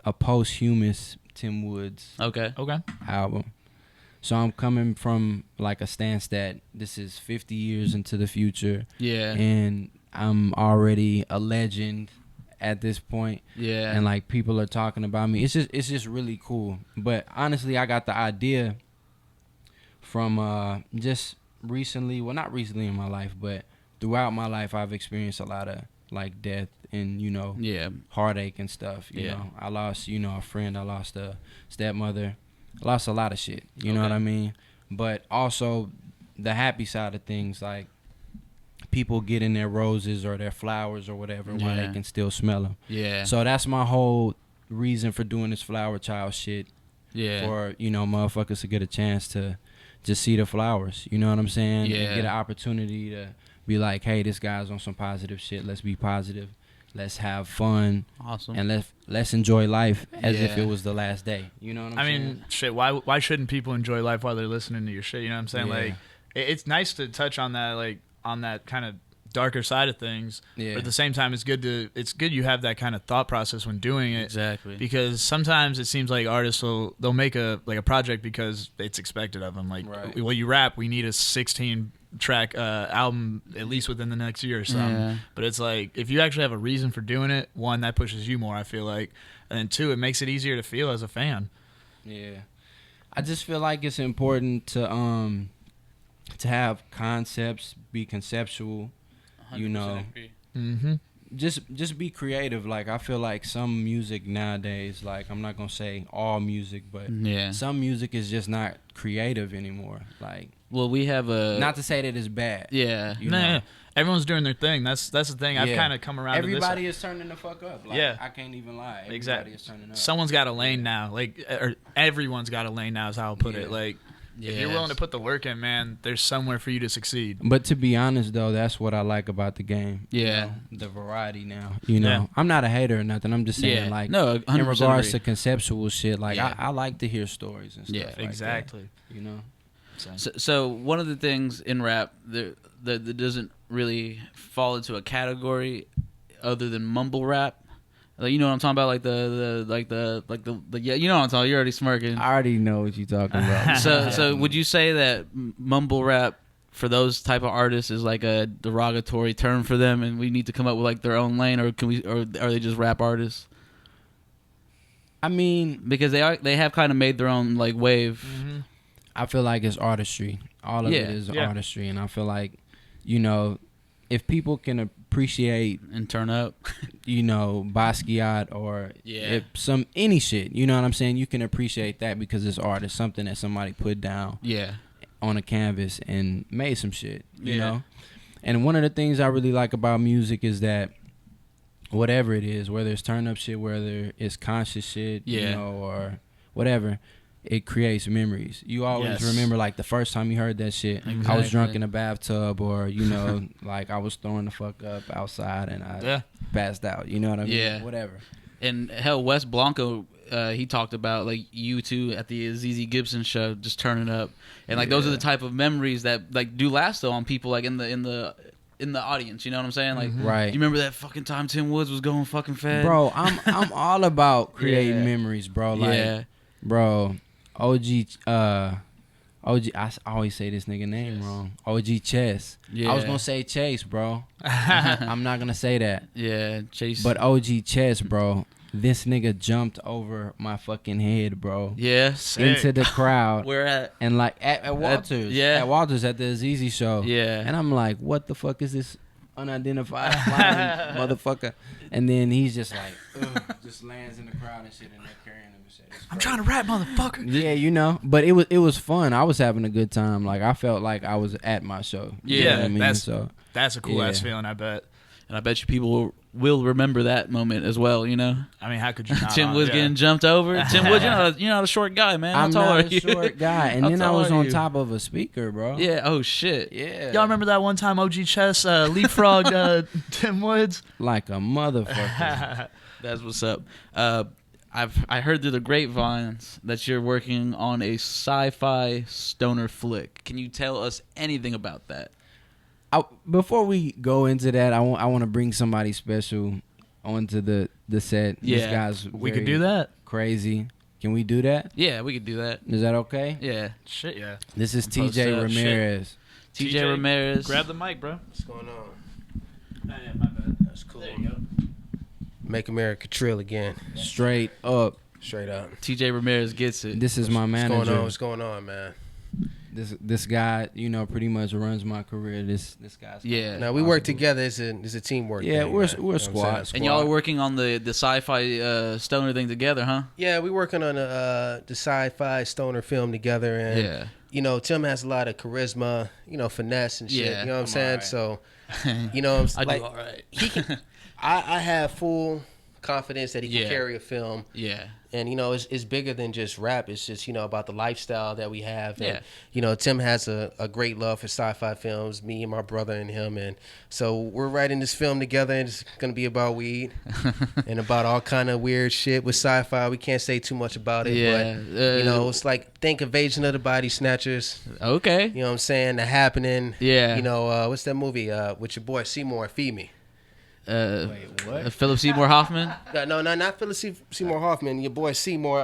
a posthumous Tim Woods Okay. album. So I'm coming from like a stance that this is 50 years into the future. Yeah. And I'm already a legend at this point. Yeah. And like people are talking about me. It's just really cool. But honestly, I got the idea from just recently, well, not recently in my life, but throughout my life I've experienced a lot of like death and heartache and stuff. You know, I lost a friend, I lost a stepmother, I lost a lot of shit. You know what I mean? But also the happy side of things, like people getting their roses or their flowers or whatever while they can still smell them. Yeah. So that's my whole reason for doing this flower child shit. Yeah. For motherfuckers to get a chance to just see the flowers. You know what I'm saying? Yeah. And get an opportunity to be like, hey, this guy's on some positive shit. Let's be positive. Let's have fun. Awesome. And let's enjoy life as if it was the last day. You know what I'm saying? I mean, shit, why shouldn't people enjoy life while they're listening to your shit? You know what I'm saying? Yeah. Like, it's nice to touch on that, like, on that kind of darker side of things. Yeah. But at the same time, it's good you have that kind of thought process when doing it. Exactly. Because sometimes it seems like artists they'll make a project because it's expected of them. Like, well, you rap, we need a 16-track album at least within the next year or something. Yeah. But it's like, if you actually have a reason for doing it, one, that pushes you more, I feel like, and then two, it makes it easier to feel as a fan. Yeah. I just feel like it's important to have concepts, be conceptual, Mm-hmm. just be creative. Like, I feel like some music nowadays, like, I'm not gonna say all music, but some music is just not creative anymore. Like, well, we have not to say that it's bad. Yeah. Nah, everyone's doing their thing. That's the thing. I've kind of come around. Everybody to is turning the fuck up. Like, I can't even lie. Everybody exactly. is turning up. Someone's got a lane now. Like, or everyone's got a lane now. Is how I'll put it. Like, if you're willing to put the work in, man, there's somewhere for you to succeed. But to be honest, though, that's what I like about the game. Yeah. The variety now. I'm not a hater or nothing. I'm just saying, like, no, in regards agree. to conceptual shit, like, I like to hear stories and stuff. Yeah, like exactly. That, So one of the things in rap that doesn't really fall into a category other than mumble rap. Like, you know what I'm talking about, like the you know what I'm talking. You're already smirking. I already know what you're talking about. So would you say that mumble rap for those type of artists is like a derogatory term for them, and we need to come up with like their own lane, or are they just rap artists? I mean, because they have kind of made their own like wave. Mm-hmm. I feel like it's artistry. All of it is artistry, and I feel like, you know, if people can appreciate and turn up, you know, Basquiat or if any shit, you know what I'm saying? You can appreciate that because it's art. It's something that somebody put down on a canvas and made some shit, you know? And one of the things I really like about music is that whatever it is, whether it's turn up shit, whether it's conscious shit, you know, or whatever, it creates memories. You always remember like the first time you heard that shit. Exactly. I was drunk in a bathtub, or you know, like I was throwing the fuck up outside and I passed out. You know what I mean? Yeah. Whatever. And hell, Wes Blanco, he talked about like you two at the ZZ Gibson show, just turning up, and like those are the type of memories that like do last though on people like in the audience. You know what I'm saying? Like, right? You remember that fucking time Tim Woods was going fucking fast, bro? I'm all about creating memories, bro. Like, bro. OG, I always say this nigga name wrong. OG Chess. Yeah. I was gonna say Chase, bro. I'm not gonna say that. Yeah, Chase. But OG Chess, bro. This nigga jumped over my fucking head, bro. Yeah, into the crowd. Where at? And like at Walters. At Walters at the ZZ show. Yeah. And I'm like, what the fuck is this unidentified flying motherfucker? And then he's just like, just lands in the crowd and shit, and they're carrying him and shit. I'm trying to rap, motherfucker. Yeah, you know, but it was fun. I was having a good time. Like I felt like I was at my show. You know what I mean? That's a cool ass feeling, I bet. And I bet you people will remember that moment as well, you know? I mean, how could you not? Tim Woods getting jumped over. Tim Woods, you're not a short guy, man. I'm not a short guy. And then I was on top of a speaker, bro. Yeah, oh shit. Yeah. Y'all remember that one time OG Chess leapfrogged Tim Woods? Like a motherfucker. That's what's up. I heard through the grapevines that you're working on a sci-fi stoner flick. Can you tell us anything about that? Before we go into that, I want to bring somebody special onto the set. Yeah, this guy's we could do that. Crazy. Can we do that? Yeah, we could do that. Is that okay? Yeah. Shit, yeah. This is TJ Ramirez. TJ Ramirez. Grab the mic, bro. What's going on? Yeah, my bad. That's cool. There you go. Make America trill again. Straight up. Straight up. TJ Ramirez gets it. This is my manager. What's going on, man? This guy, you know, pretty much runs my career. This guy's Now we work together. It's a teamwork. Yeah, thing, we're a squad. And y'all are working on the sci-fi stoner thing together, huh? Yeah, we're working on the sci-fi stoner film together, and you know, Tim has a lot of charisma, you know, finesse and shit. Yeah, you know what I'm saying? Right. So, you know, I like, do all right. He can. I have full confidence that he can carry a film. Yeah. And, you know, it's bigger than just rap. It's just, you know, about the lifestyle that we have. And, you know, Tim has a great love for sci-fi films, me and my brother and him. And so we're writing this film together, and it's going to be about weed and about all kind of weird shit with sci-fi. We can't say too much about it. Yeah. But, you know, it's like, think Invasion of the Body Snatchers. Okay. You know what I'm saying? The Happening. Yeah. You know, what's that movie with your boy Seymour, Feed Me? Wait, what? Philip Seymour Hoffman? No, not Philip Seymour Hoffman. Your boy Seymour,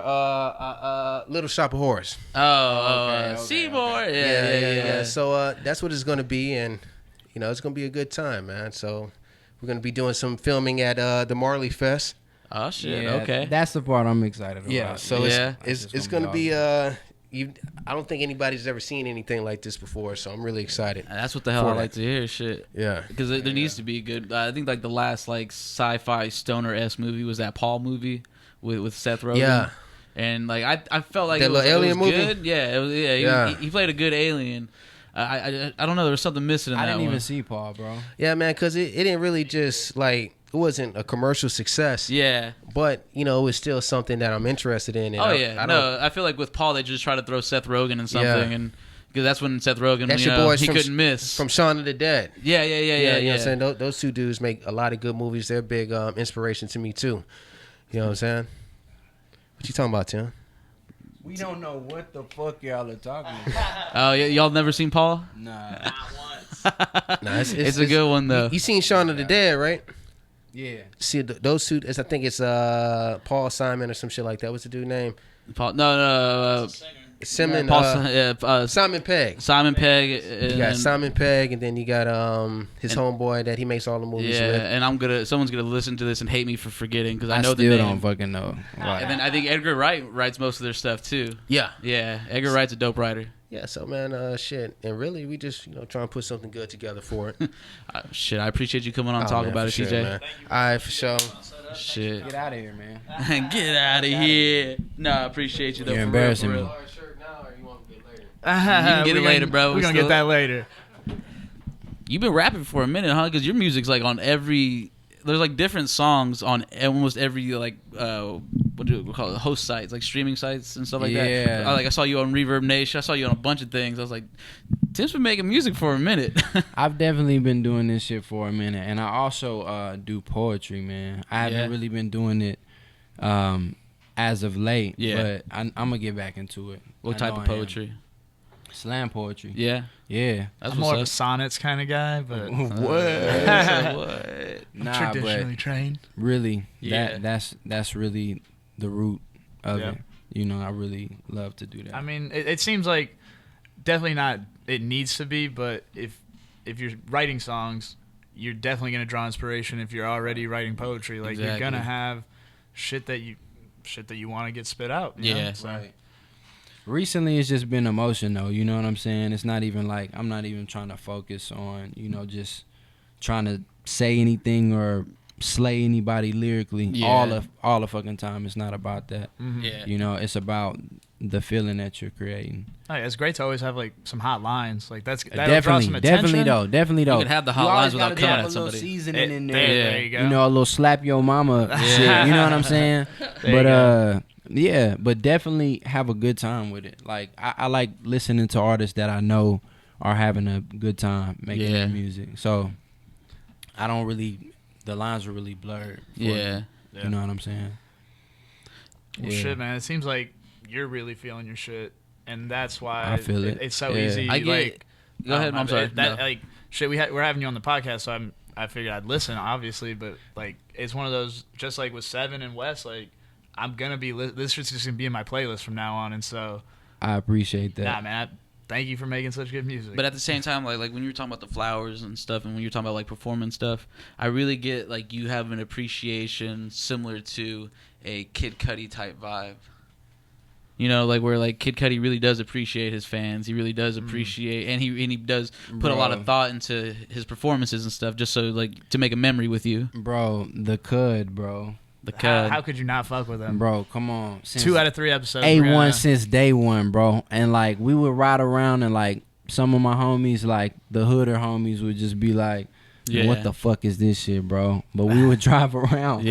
Little Shop of Horrors. Okay. Seymour. Okay. Yeah. So that's what it's going to be, and you know, it's going to be a good time, man. So we're going to be doing some filming at the Marley Fest. Oh shit. Yeah, okay. That's the part I'm excited about. Yeah. So it's going to be I don't think anybody's ever seen anything like this before, so I'm really excited. That's what the hell I like to hear. Shit. Yeah. Because there needs to be good. I think like the last like sci-fi stoner-esque movie was that Paul movie with Seth Rogen. Yeah. And like I felt like that little alien movie. Good. Yeah. It was, yeah. He played a good alien. I don't know. There was something missing in that one. I didn't even see Paul, bro. Yeah, man, because it didn't really just like. It wasn't a commercial success. Yeah. But, you know, it was still something that I'm interested in. And I feel like with Paul, they just try to throw Seth Rogen in something. And because that's when Seth Rogen, that's your boys he couldn't miss. From Shaun of the Dead. Yeah. You know what I'm saying? Those two dudes make a lot of good movies. They're big inspiration to me, too. You know what I'm saying? What you talking about, Tim? We don't know what the fuck y'all are talking about. Oh, y'all never seen Paul? Nah. Not once. Nah, it's a good one, though. You seen Shaun of the Dead, right? Yeah. See, those two, I think it's Paul Simon or some shit like that. What's the dude's name? Paul? No. Simon Simon Pegg. Simon Pegg. You got Simon Pegg, and then you got his homeboy that he makes all the movies with. And someone's gonna listen to this and hate me for forgetting because I know still the name. don't fucking know. Right. And then I think Edgar Wright writes most of their stuff too. Yeah. Edgar Wright's a dope writer. Yeah, so man, shit, and really, we just trying to put something good together for it. Shit, I appreciate you coming on and talking about it, sure, TJ. Man. All right, for sure. Shit, Get out of here, man. Get out of here. No, I appreciate you though. You're embarrassing me. You can get it later, bro. We're gonna get that later. You've been rapping for a minute, huh? Because your music's like on every. There's like different songs on almost every like what do we call it, host sites, like streaming sites and stuff like that. I saw you on Reverb Nation. I saw you on a bunch of things. I was like, Tim's been making music for a minute. I've definitely been doing this shit for a minute, and I also do poetry, man. I haven't really been doing it as of late, but I'm gonna get back into it. What type of poetry? Slam poetry. Yeah. That's I'm more of a sonnets kind of guy, but what? I'm traditionally trained. Really, that's really the root of it. I really love to do that. I mean, it seems like definitely not. It needs to be, but if you're writing songs, you're definitely gonna draw inspiration. If you're already writing poetry, like you're gonna have shit that you want to get spit out. You know? So. Right. Recently, it's just been emotion, though. You know what I'm saying? It's not even like I'm not even trying to focus on, just trying to say anything or slay anybody lyrically. Yeah. All the fucking time. It's not about that. Mm-hmm. Yeah. It's about the feeling that you're creating. Oh, yeah, it's great to always have like some hot lines. Like that'll draw some definitely attention. Definitely though. You can have the hot lines without coming at a little somebody. seasoning in there. There you go. A little slap your mama shit. You know what I'm saying? But definitely have a good time with it. Like I like listening to artists that I know are having a good time making their music. So I don't really, the lines are really blurred. You know what I'm saying? Well, shit, man. It seems like you're really feeling your shit, and that's why I feel it. It's so easy. Go ahead. I'm sorry. Like shit, we're having you on the podcast, so I figured I'd listen, obviously, but like it's one of those, just like with Seven and West, like I'm gonna be this shit's just gonna be in my playlist from now on, and so I appreciate that. Nah, man. Thank you for making such good music. But at the same time, like when you were talking about the flowers and stuff, and when you're talking about like performance stuff, I really get like you have an appreciation similar to a Kid Cudi type vibe. Like where like Kid Cudi really does appreciate his fans. He really does appreciate, and he does put a lot of thought into his performances and stuff, just so like to make a memory with you. Bro, the Cud, bro. The Cud. How could you not fuck with him? Bro, come on. 2 out of 3 episodes. A1 since day one, bro. And like we would ride around and like some of my homies, like the hooder homies, would just be like, what the fuck is this shit, bro? But we would drive around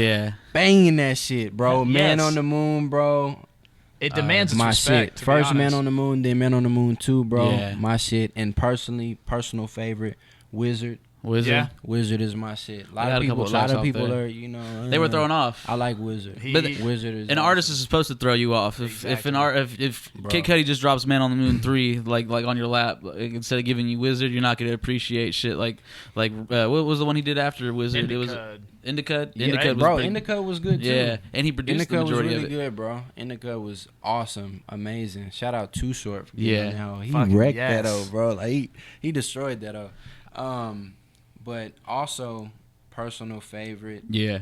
banging that shit, bro. Man on the Moon, bro. It demands its my respect, shit. First Man honest. on the Moon, then Man on the Moon 2, bro. Yeah. My shit. And personal favorite, Wizard. Yeah. Wizard is my shit. A lot Got of a couple people tracks are, they were thrown off. I like Wizard. Wizard is an artist is supposed to throw you off. If Kid Cudi just drops Man on the Moon 3 like on your lap, like, instead of giving you Wizard, you're not gonna appreciate shit like what was the one he did after Wizard? It was Indicud. Indicud was good too. Yeah, and he produced the majority was really of it. good, bro. Indicud was awesome, amazing. Shout out Too Short for he Fucking wrecked that bro. Like he destroyed that But also personal favorite. Yeah.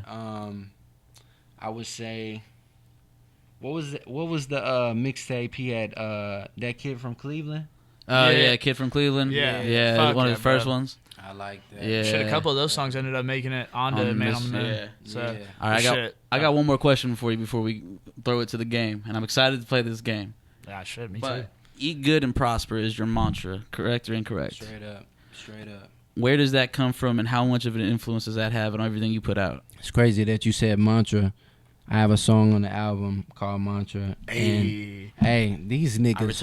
I would say what was the mixtape he had, that kid from Cleveland? Kid from Cleveland. Yeah. One of the first ones. I like that. Yeah. Shit, a couple of those songs ended up making it onto Man on the Moon. Yeah. So, All right, I got one more question for you before we throw it to the game, and I'm excited to play this game. Yeah, shit, me But too. eat good and prosper is your mantra, correct or incorrect? Straight up. Where does that come from, and how much of an influence does that have on everything you put out? It's crazy that you said mantra. I have a song on the album called Mantra. And hey, these niggas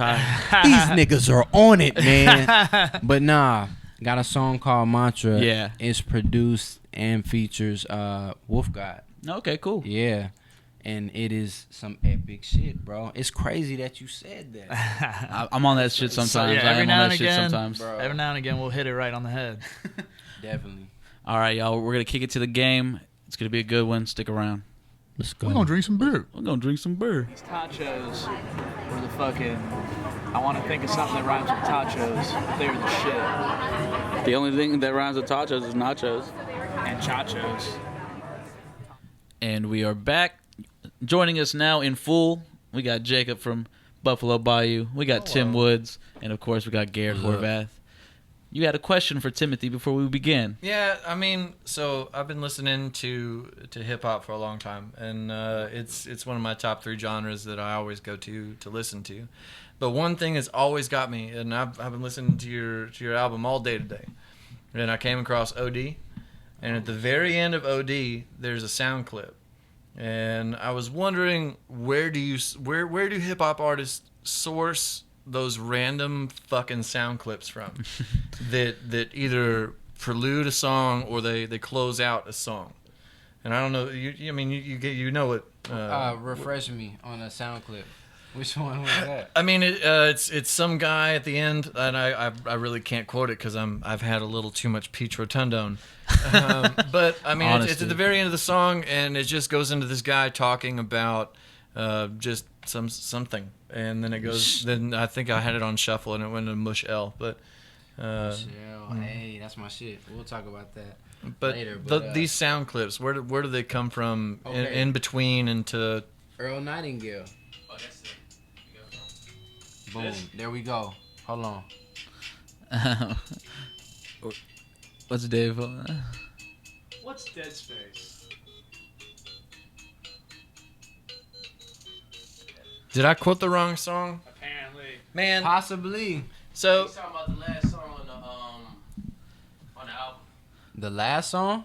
are on it, man. But nah, got a song called Mantra. Yeah. It's produced and features Wolf God. Okay, cool. Yeah. And it is some epic shit, bro. It's crazy that you said that. I'm on that shit sometimes. Every now and again, Sometimes. every now and again, we'll hit it right on the head. Definitely. All right, y'all. We're gonna kick it to the game. It's gonna be a good one. Stick around. Let's go. We're gonna drink some beer. We're gonna drink some beer. These tachos. or the fucking, I want to think of something that rhymes with tachos. They're the shit. The only thing that rhymes with tachos is nachos. And chachos. And we are back. Joining us now in full, we got Jacob from Buffalo Bayou. We got Tim Woods. And, of course, we got Garrett Horvath. You had a question for Timothy before we begin. Yeah, I mean, so I've been listening to hip hop for a long time, and it's one of my top 3 genres that I always go to listen to. But one thing has always got me, and I've been listening to your album all day today, and I came across OD, and at the very end of OD, there's a sound clip, and I was wondering where do hip hop artists source those random fucking sound clips from that either prelude a song or they close out a song. And I don't know, you know what refresh me on a sound clip. Which one was that? I mean, it's some guy at the end, and I really can't quote it because I've had a little too much peach rotundone. But I mean, it's at the very end of the song, and it just goes into this guy talking about just something, and then it goes. Then I think I had it on shuffle, and it went to Mush L. But hey, that's my shit. We'll talk about that later. But these sound clips, where do they come from? Okay. In between and to Earl Nightingale. Oh, that's it. Boom. There we go. Hold on. What's Dave? What's Dead Space? Did I quote the wrong song? Apparently. Man. Possibly. So. He's talking about the last song on the album. The last song?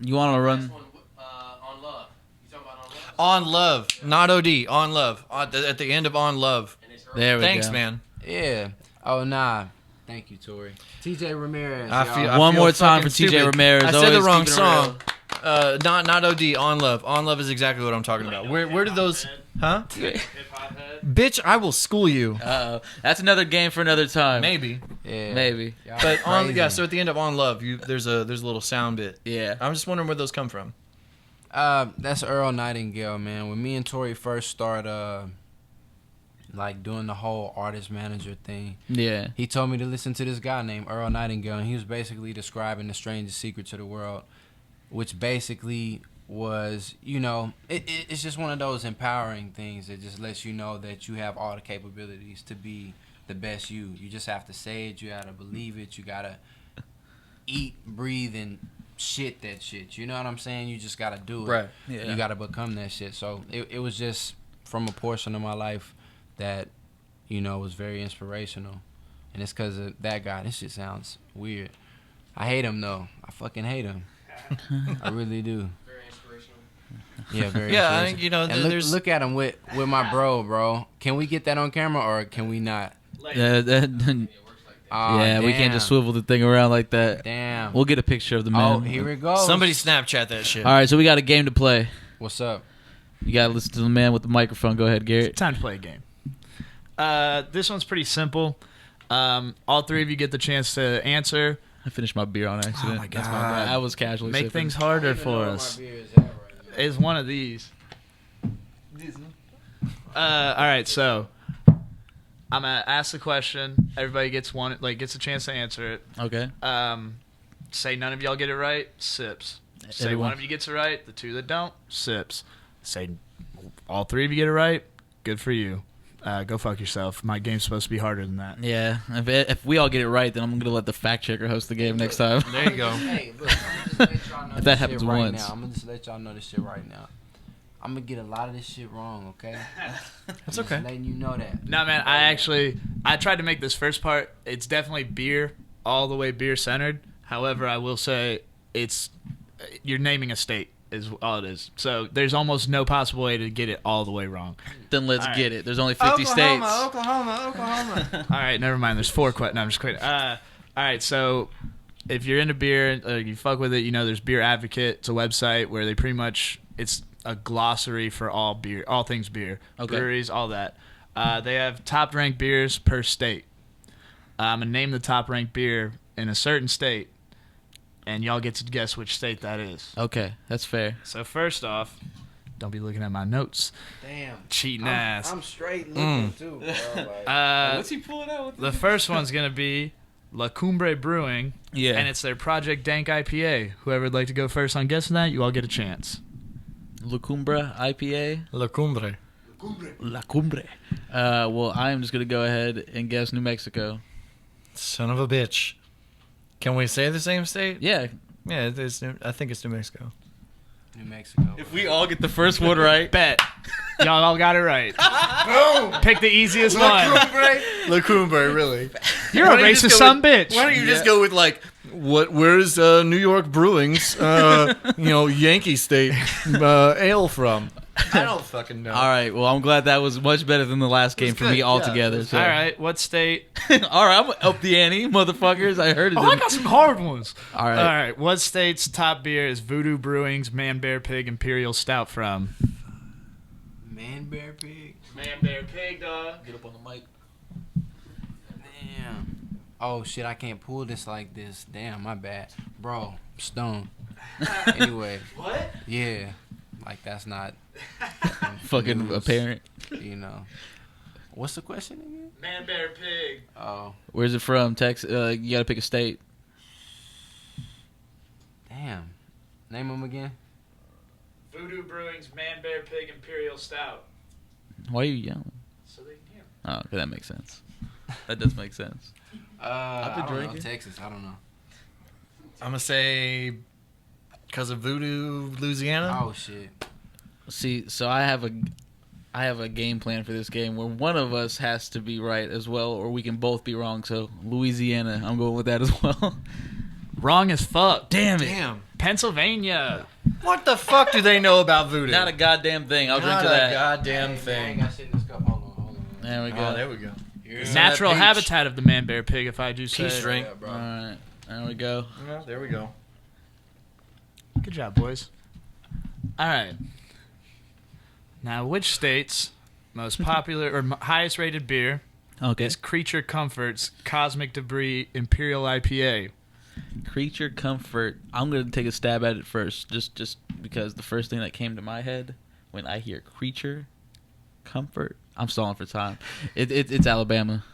You want to run? One, On Love. You talking about On Love, not OD. On Love. At the end of On Love. There we go. Thanks, man. Yeah. Oh, nah. Thank you, Tori. TJ Ramirez. One more time for TJ Ramirez. I said the wrong song. Not OD. On Love. On Love is exactly what I'm talking about. Where did those? Huh? Bitch, I will school you. That's another game for another time. Maybe. Yeah. Maybe. But so at the end of On Love, there's a little sound bit. Yeah. I'm just wondering where those come from. That's Earl Nightingale, man. When me and Tori first started like doing the whole artist manager thing. Yeah. He told me to listen to this guy named Earl Nightingale, and he was basically describing the strangest secret to the world, which basically was, it's just one of those empowering things that just lets you know that you have all the capabilities to be the best you. You just have to say it. You got to believe it. You got to eat, breathe, and shit that shit. You know what I'm saying? You just got to do it. Right. Yeah. You got to become that shit. So it was just from a portion of my life that, was very inspirational. And it's because of that guy. This shit sounds weird. I hate him, though. I fucking hate him. I really do. Very inspirational. Yeah, very I inspirational. think, And look at him with my bro. Can we get that on camera or can we not? Yeah, we can't just swivel the thing around like that. Damn. We'll get a picture of the man. Oh, here we go. Somebody Snapchat that shit. All right, so we got a game to play. What's up? You got to listen to the man with the microphone. Go ahead, Garrett. It's time to play a game. This one's pretty simple. All 3 of you get the chance to answer. I finished my beer on accident. Oh my God. That's my bad. I was casually Make sipping. things harder for us. It's one of these. All right, so I'm gonna ask the question. Everybody gets a chance to answer it. Okay. Say none of y'all get it right, sips. Say Everyone. one of you gets it right, the 2 that don't, sips. Say all 3 of you get it right, good for you. Go fuck yourself. My game's supposed to be harder than that. Yeah. If we all get it right, then I'm going to let the fact checker host the game next time. There you go. Hey, look, I'm just let y'all know If that happens right once. now. I'm going to just let y'all know this shit right now. I'm going to get a lot of this shit wrong, okay? That's okay. Just letting you know that. No, man, I tried to make this first part. It's definitely beer, all the way beer centered. However, I will say you're naming a state is all it is. So there's almost no possible way to get it all the way wrong. Then let's get it. There's only 50 states. Oklahoma. All right, never mind. There's 4 questions. No, I'm just kidding. All right, so if you're into beer, you fuck with it, there's Beer Advocate. It's a website where they pretty much, it's a glossary for all beer, all things beer. Okay. Breweries, all that. They have top-ranked beers per state. I'm going to name the top-ranked beer in a certain state, and y'all get to guess which state that is. Okay, that's fair. So first off, Don't be looking at my notes. Damn. Cheating ass. I'm straight looking too. Bro. What's he pulling out? The first one's gonna be La Cumbre Brewing. Yeah. And it's their Project Dank IPA. Whoever would like to go first on guessing that, you all get a chance. La Cumbre IPA. La Cumbre. La Cumbre. Well, I am just gonna go ahead and guess New Mexico. Son of a bitch. Can we say the same state? Yeah. Yeah, I think it's New Mexico. New Mexico. If we all get the first one right, Bet. Y'all all got it right. Boom! Pick the easiest one. La Cumbre, really. You're a racist son bitch. Why don't you just go with like, where's New York Brewing's, Yankee State ale from? I don't fucking know. All right. Well, I'm glad that was much better than the last game for me good, altogether. yeah. So. All right. What state? All right. I'm up the ante, motherfuckers. I heard it. Oh, I got some hard ones. All right. All right. What state's top beer is Voodoo Brewing's Man Bear Pig Imperial Stout from? Man Bear Pig. Man Bear Pig, dog. Get up on the mic. Damn. Oh shit! I can't pull this like this. Damn, my bad, bro. Stone. Anyway. What? Yeah. Like that's not Fucking news, apparent. You know. What's the question again? Man Bear Pig. Oh. Where's it from? Texas. You gotta pick a state. Damn. Name them again. Voodoo Brewing's Man Bear Pig Imperial Stout. Why are you yelling? So they can hear. Oh, okay, that makes sense. That does make sense. I been don't know. drinking. Texas. I don't know. I'm going to say because of Voodoo, Louisiana. Oh shit. See, so I have a game plan for this game where one of us has to be right as well, or we can both be wrong. So Louisiana, I'm going with that as well. Wrong as fuck. Damn it! Damn. Pennsylvania. What the fuck do they know about Voodoo? Not a goddamn thing. I'll drink to Not a that. goddamn I thing. ain't got shit in this cup. Hold on. There we go. Oh, there we go. Natural Peach. habitat of the Man Bear Pig, if I do say. Peach drink. Yeah, bro. All right, there we go. Yeah, there we go. Good job, boys. All right. Now, which state's most popular or highest rated beer Okay. is Creature Comfort's Cosmic Debris Imperial IPA? Creature Comfort. I'm gonna take a stab at it first, just because the first thing that came to my head when I hear Creature Comfort, I'm stalling for time. It's Alabama.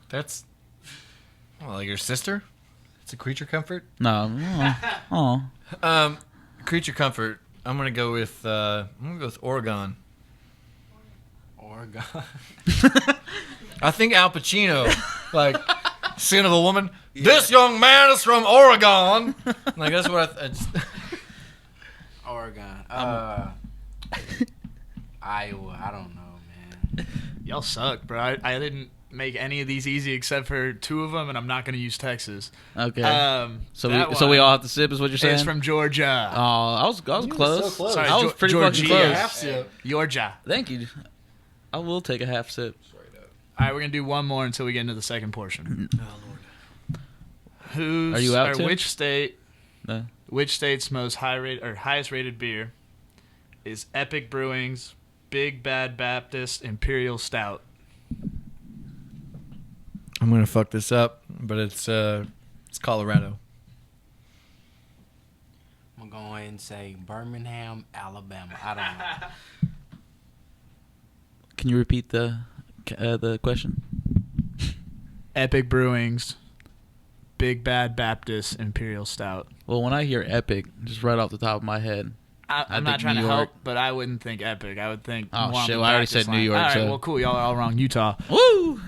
That's like your sister. It's a Creature Comfort. No. Oh. Creature Comfort. I'm gonna go with Oregon. Oregon. I think Al Pacino, like, Sin of a Woman. Yeah. This young man is from Oregon. Like that's what I. Oregon. Iowa. I don't know, man. Y'all suck, bro. I didn't make any of these easy except for two of them, and I'm not going to use Texas. Okay. So that we all have to sip, is what you're saying? It's from Georgia. Oh, I was close. so close. Sorry, I was pretty fucking Georgia. close. Half sip. Georgia. Thank you. I will take a half sip. All right, we're going to do one more until we get into the second portion. Oh Lord. Are you out, or Tim? which state? No. Which state's most highest rated beer is Epic Brewing's Big Bad Baptist Imperial Stout? I'm gonna fuck this up, but it's Colorado. I'm gonna go ahead and say Birmingham, Alabama. I don't know. Can you repeat the question? Epic Brewing's Big Bad Baptist Imperial Stout. Well, when I hear Epic, just right off the top of my head, I'm I not think than New to York. help, but I wouldn't think Epic. I would think. Oh, more on shit, the well, I already Baptist said New line. York, All right, so- well, cool. Y'all are all wrong. Utah. woo!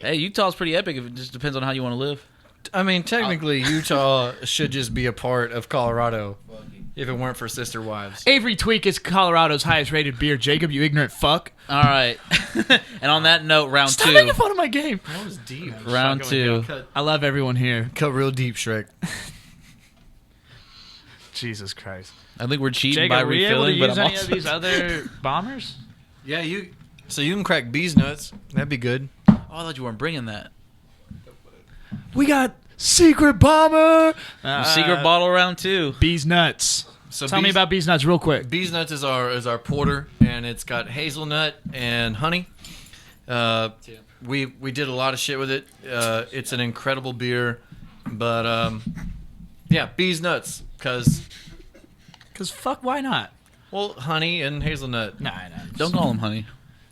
Hey, Utah's pretty epic. It just depends on how you want to live. I mean, technically, Utah should just be a part of Colorado if it weren't for Sister Wives. Avery Tweak is Colorado's highest rated beer. Jacob, you ignorant fuck. All right. And on that note, round Stop two. making fun of my game. That was deep. Round two. I love everyone here. Cut real deep, Shrek. Jesus Christ. I think we're cheating Jacob, by are we able to refilling, but use I'm any of also... these other bombers? Yeah, So you can crack bees nuts. That'd be good. Oh, I thought you weren't bringing that. We got Secret Bomber. Secret bottle round two. Bees Nuts. So Tell me about Bees Nuts real quick. Bees nuts is our porter, and it's got hazelnut and honey. We did a lot of shit with it. It's an incredible beer, but yeah, Bees Nuts, cause Because fuck, why not? Well, honey and hazelnut. Nah. Don't call him honey.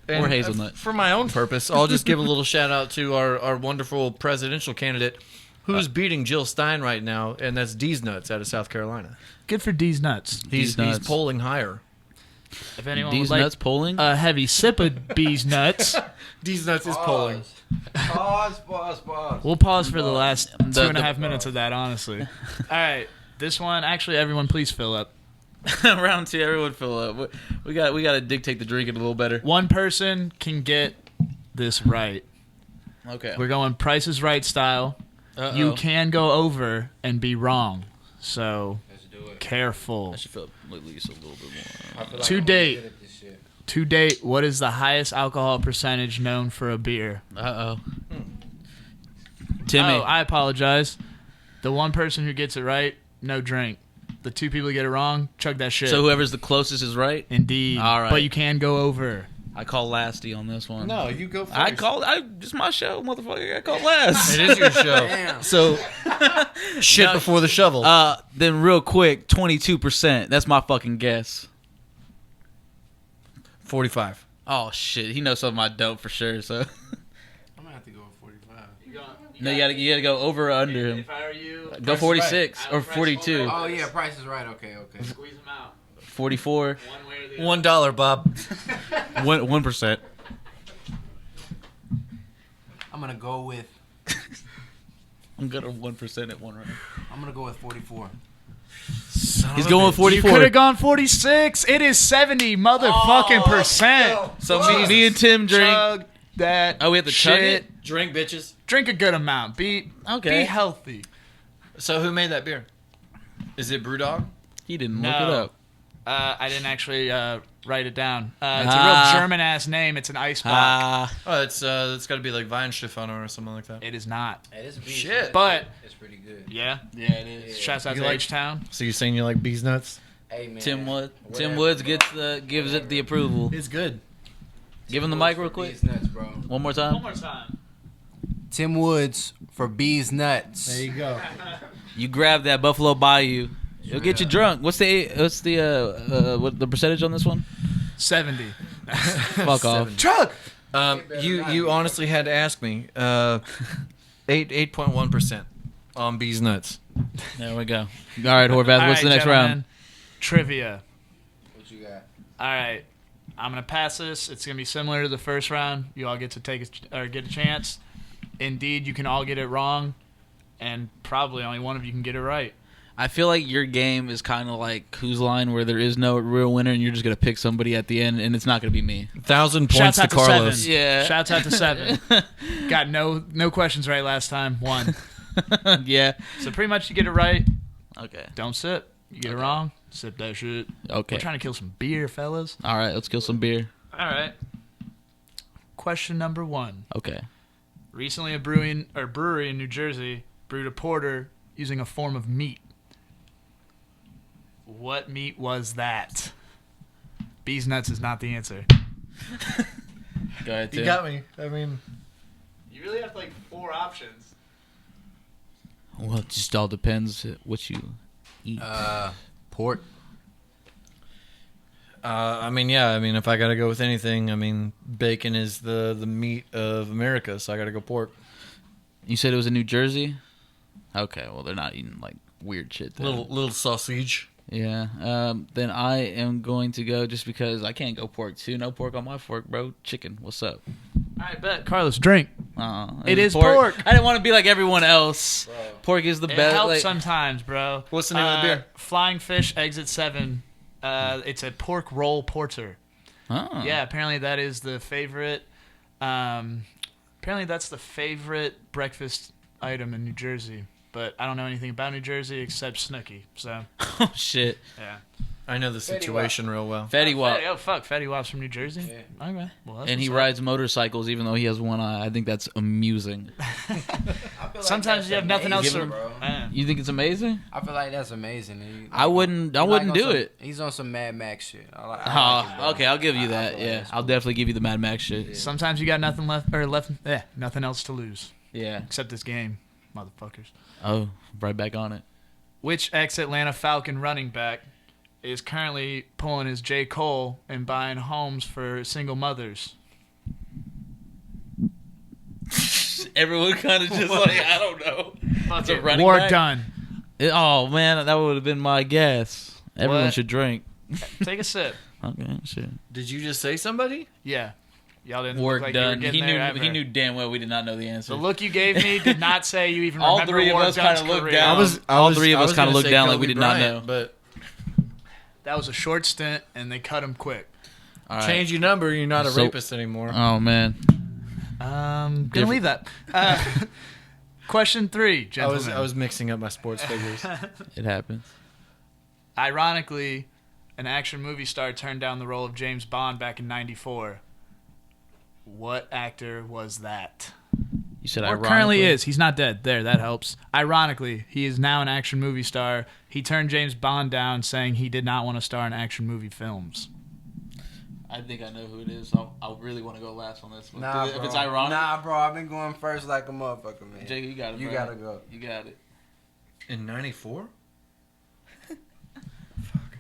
And or hazelnut. For my own purpose, I'll just give a little shout out to our wonderful presidential candidate who's beating Jill Stein right now, and that's D's Nuts out of South Carolina. Good for D's Nuts. He's polling higher. If anyone D's would like Nuts polling? a heavy sip of B's Nuts, D's Nuts is polling. Pause. we'll pause for the last 2.5 minutes of that, honestly. All right, this one, actually, everyone please fill up. Round 2, everyone fill up. We got to dictate the drinking a little better. One person can get this right. Okay. We're going Price is Right style. Uh-oh. You can go over and be wrong, so Let's do it. careful. I should fill up at least a little bit more. I feel like To I'm date. good at this shit. To date, what is the highest alcohol percentage known for a beer? Uh-oh. Timmy. Oh, I apologize. The one person who gets it right, no drink. The 2 people who get it wrong, chug that shit. So whoever's the closest is right? Indeed. All right. But you can go over. I call Lasty on this one. No, you go first. It's my show, motherfucker. I call last. It is your show. Damn. So, shit before the shovel. Then real quick, 22%. That's my fucking guess. 45. Oh, shit. He knows something I don't for sure, so. I'm gonna have to go with 45. No, you gotta go over or under him. If I were you, Go 46 or 42. Oh yeah, Price is Right. Okay. squeeze them out. 44. One way or the other. $1, Bob. 1%. I'm gonna go with. I'm good at 1% at one round. I'm gonna go with 44. He's going with 44. You could have gone 46. It is 70 motherfucking percent. So me and Tim drink. Chug that. Oh, we have to chug shit. it? Drink, bitches. Drink a good amount. Be healthy. So, who made that beer? Is it Brewdog? He didn't No. look it up. I didn't actually write it down. It's a real German ass name. It's an ice box. Oh, it's got to be like Weinstefano or something like that. It is not. It is beef. Shit. But It's pretty good. yeah. Yeah, it is. Shouts out You to like- H-Town. So you're saying you like Bees Nuts? Hey man. Tim whatever, Woods bro. gives it the approval. It's good. Give him the Tim mic Woods real for quick. Bees Nuts, bro. One more time. more time. Tim Woods for Bees Nuts. There you go. You grab that Buffalo Bayou. It'll get you drunk. What's the what the percentage on this one? 70. Fuck off. Truck. You honestly had to ask me. 8.1% on Bees Nuts. There we go. All right, Horvath. What's the next round? Trivia. What you got? All right. I'm going to pass this. It's going to be similar to the first round. You all get to get a chance. Indeed, you can all get it wrong, and probably only one of you can get it right. I feel like your game is kind of like Whose Line, where there is no real winner, and you're just gonna pick somebody at the end, and it's not gonna be me. 1,000 points Shouts to out to Carlos. 7. Yeah. Shouts out to 7. Got no questions right last time. 1. Yeah. So pretty much you get it right. Okay. Don't sip. You get it wrong. Sip that shit. Okay. We're trying to kill some beer, fellas. All right. Let's kill some beer. All right. Question number 1. Okay. Recently, a brewery in New Jersey brewed a porter using a form of meat. What meat was that? Bees Nuts is not the answer. Go ahead, Tim. You got me. I mean, You really have like 4 options. Well, it just all depends what you eat. Pork. I mean, yeah. I mean, if I gotta go with anything, I mean, bacon is the meat of America, so I gotta go pork. You said it was in New Jersey? Okay. Well, they're not eating like weird shit. Then. Little sausage. Yeah. Then I am going to go just because I can't go pork too. No pork on my fork, bro. Chicken. What's up? All right, bet. Carlos, drink. It is pork. pork. I didn't want to be like everyone else. Bro. Pork is the It best. helps like- sometimes, bro. What's the name of the beer? Flying Fish Exit 7. It's a pork roll porter. Oh. Yeah, apparently that is the favorite. Apparently that's the favorite breakfast item in New Jersey. But I don't know anything about New Jersey except Snooki. So Oh shit. yeah. I know the situation real well. Fetty Wap. Oh fuck, Fetty Wap's from New Jersey. Yeah. Okay. Well, that's And he what's up. rides motorcycles even though he has one eye. I think that's amusing. I feel like Sometimes that's you have nothing else amazing, to. bro. Man. You think it's amazing? I feel like that's amazing. I wouldn't do it. He's on some Mad Max shit. I like it, Oh, bro. okay, I'll give you I that. feel like Yeah, that's I'll cool. definitely give you the Mad Max shit. Sometimes you got nothing nothing else to lose Yeah. except this game, motherfuckers. Oh, right back on it. Which ex-Atlanta Falcon running back is currently pulling his J. Cole and buying homes for single mothers? Everyone kind of just like, I don't know. It's a running War back? Done. Oh, man, that would have been my guess. Everyone What? should drink. Take a sip. Okay, shit. Did you just say somebody? Yeah. Y'all didn't Work look like done. You were getting there He knew damn well we did not know the answer. The look you gave me did not say you even All remember three of War us Dunn's kind of looked career. down. All three of us kind of looked down like we did not know. But That was a short stint, and they cut him quick. All right. change your number. You're not a rapist anymore. Oh, man. Gonna leave that. Question 3, gentlemen. I was mixing up my sports figures. It happens. Ironically, an action movie star turned down the role of James Bond back in '94. What actor was that? You said Or ironically. currently is. He's not dead. There, that helps. Ironically, he is now an action movie star. He turned James Bond down, saying he did not want to star in action movie films. I think I know who it is. I really want to go last on this one. Nah, if bro. it's ironic. Nah, bro. I've been going first like a motherfucker, man. Jake, you got it. You bro. gotta go. You got it. In '94?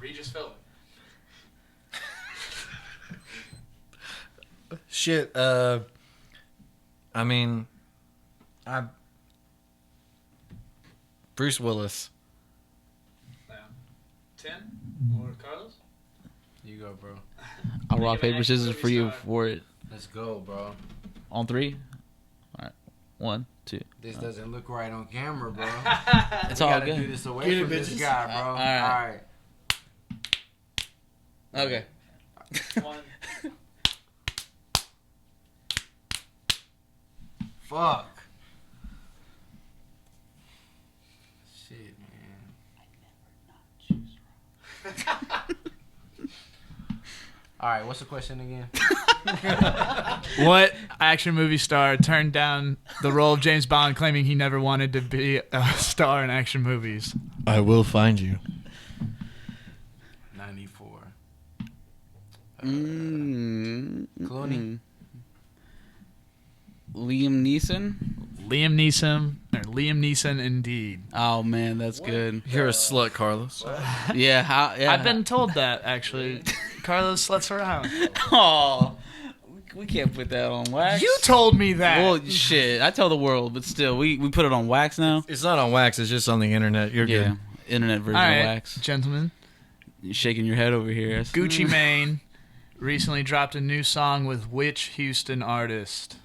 Regis Philbin. Shit. I mean, Bruce Willis. Tim or Carlos? You go, bro. I'll rock, Think of an paper, action scissors movie for you star. for it. Let's go, bro. On 3? All right. 1, 2. This doesn't look right on camera, bro. It's We all gotta good. do this away Get it, from this bitches. guy, bro. All right. All right. Okay. One. Fuck. Shit, man. All right, what's the question again? What action movie star turned down the role of James Bond, claiming he never wanted to be a star in action movies? I will find you. 94. Mm-hmm. Clooney. Liam Neeson? Liam Neeson, indeed. Oh, man, that's good. You're a slut, Carlos. Yeah, yeah. I've been told that, actually. Carlos sluts around. Oh, we can't put that on wax. You told me that. Well, shit. I tell the world, but still, we put it on wax now. It's not on wax. It's just on the internet. You're Yeah, good. internet version All right, of wax. gentlemen. You're shaking your head over here. Gucci Mane recently dropped a new song with which Houston artist?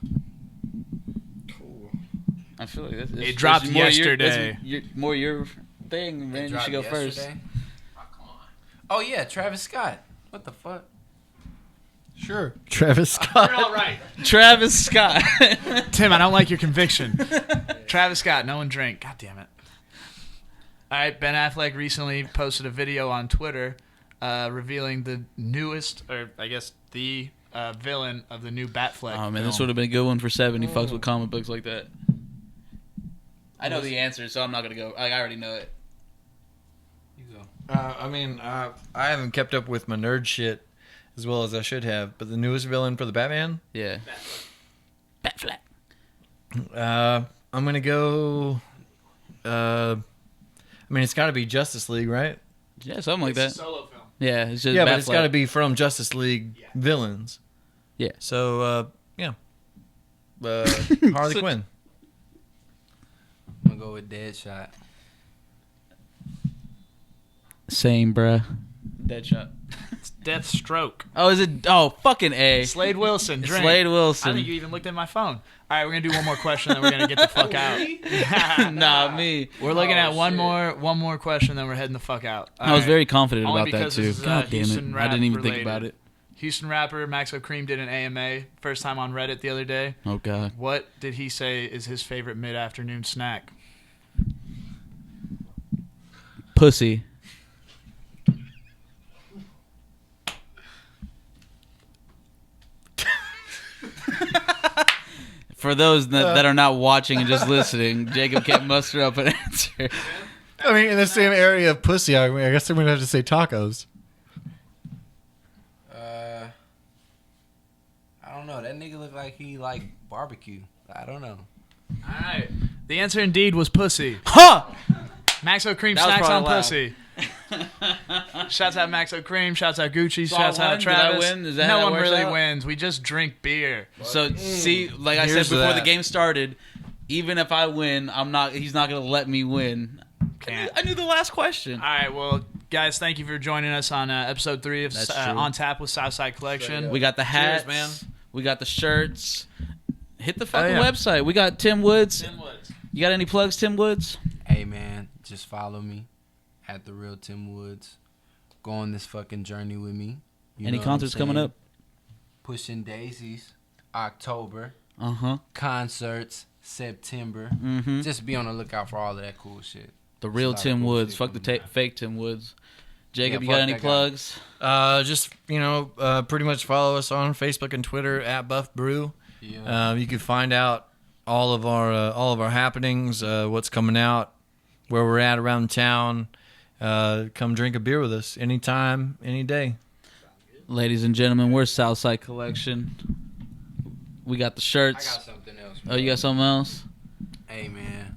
I feel like It dropped yesterday. More your thing, man. You should go first. Oh, come on. Oh, yeah, Travis Scott. What the fuck? Sure. Travis Scott. You're all right. Travis Scott. Tim, I don't like your conviction. Travis Scott, no one drink. God damn it. All right, Ben Affleck recently posted a video on Twitter revealing the newest, or I guess the villain of the new Batfleck Oh man, film. this would have been a good one for 7. He fucks with comic books like that. I know the answer, so I'm not gonna go. I already know it. You go. I mean, I haven't kept up with my nerd shit as well as I should have, but the newest villain for the Batman? Yeah. Batfleck. I'm going to go... I mean, it's got to be Justice League, right? Yeah, something like It's that. a solo film. Yeah, it's just Yeah, Batfleck. but it's got to be from Justice League villains. Yeah. So, yeah. Harley Quinn. I'm going to go with Deadshot. Same, bruh. Deadshot. It's Deathstroke. Oh, is it? Oh, fucking A. Slade Wilson, It's drink. Slade Wilson. I think you even looked at my phone. All right, we're going to do one more question, then we're going to get the fuck out. Nah, me. We're looking at one more question, then we're heading the fuck out. All I was right. very confident Only about that because too. this is, God damn it! Houston I rap didn't even related. think about it. Houston rapper Maxo Cream did an AMA, first time on Reddit the other day. Oh God. What did he say is his favorite mid-afternoon snack? Pussy. For those that are not watching and just listening, Jacob can't muster up an answer. I mean, in the same area of pussy, I guess I'm going to have to say tacos. I don't know. That nigga look like he like barbecue. I don't know. All right. The answer indeed was pussy. Huh! Maxo Cream That was snacks on probably loud. pussy. Shouts out Maxo Cream. Shouts out Gucci. So shouts out Travis. Did I win? Is that no how it one works really out? wins. We just drink beer. So see, like I Here's said before that. the game started, even if I win, he's not gonna let me win. Can't. I knew the last question. All right, well, guys, thank you for joining us on episode 3 of That's true. On Tap with Southside Collection. We got the hats, man. We got the shirts. Hit the fucking yeah. website. We got Tim Woods. Tim Woods. You got any plugs, Tim Woods? Hey man, just follow me at the real Tim Woods. Go on this fucking journey with me. You Any know what I'm concerts coming saying? up? Pushing Daisies, October. Uh-huh. Concerts, September. Mm-hmm. Just be on the lookout for all of that cool shit. The real There's a lot of Tim cool Woods. shit Fuck the coming out. fake Tim Woods. Jacob, Yeah, you got fuck any that guy. plugs? Just pretty much follow us on Facebook and Twitter at Buff Brew. Yeah. You can find out all of our happenings, what's coming out, where we're at around town. Come drink a beer with us anytime, any day. Ladies and gentlemen, we're Southside Collection. We got the I shirts. got something else. Oh, you got something else? Hey man,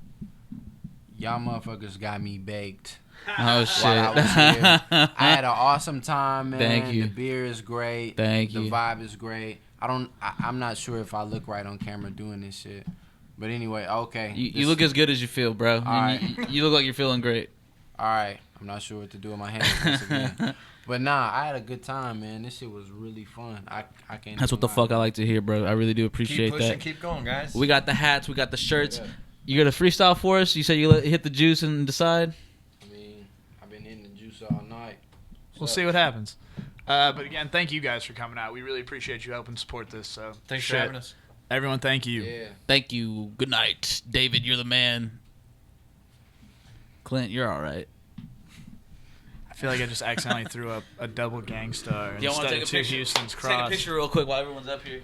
y'all motherfuckers got me baked. Oh shit! While I was here. I had an awesome time, man. Thank you. The beer is great. Thank the you. The vibe is great. I'm not sure if I look right on camera doing this shit. But anyway, okay. You look as good as you feel, bro. right. You look like you're feeling great. All right. I'm not sure what to do with my hands once again. But nah, I had a good time, man. This shit was really fun. I can't. That's what the fuck I like to hear, bro. I really do appreciate Keep pushing, that. keep going, guys. We got the hats. We got the shirts. Yeah. You got a freestyle for us? You said you hit the juice and decide? I mean, I've been hitting the juice all night. We'll see what happens. But again, thank you guys for coming out. We really appreciate you helping support this. So Thanks for shit. having us. Everyone, thank you. Yeah. Thank you. Good night. David, you're the man. Clint, you're all right. I feel like I just accidentally threw up a double gang star Y'all wanna instead take of a two picture? Houston's Take a cross. picture real quick while everyone's up here.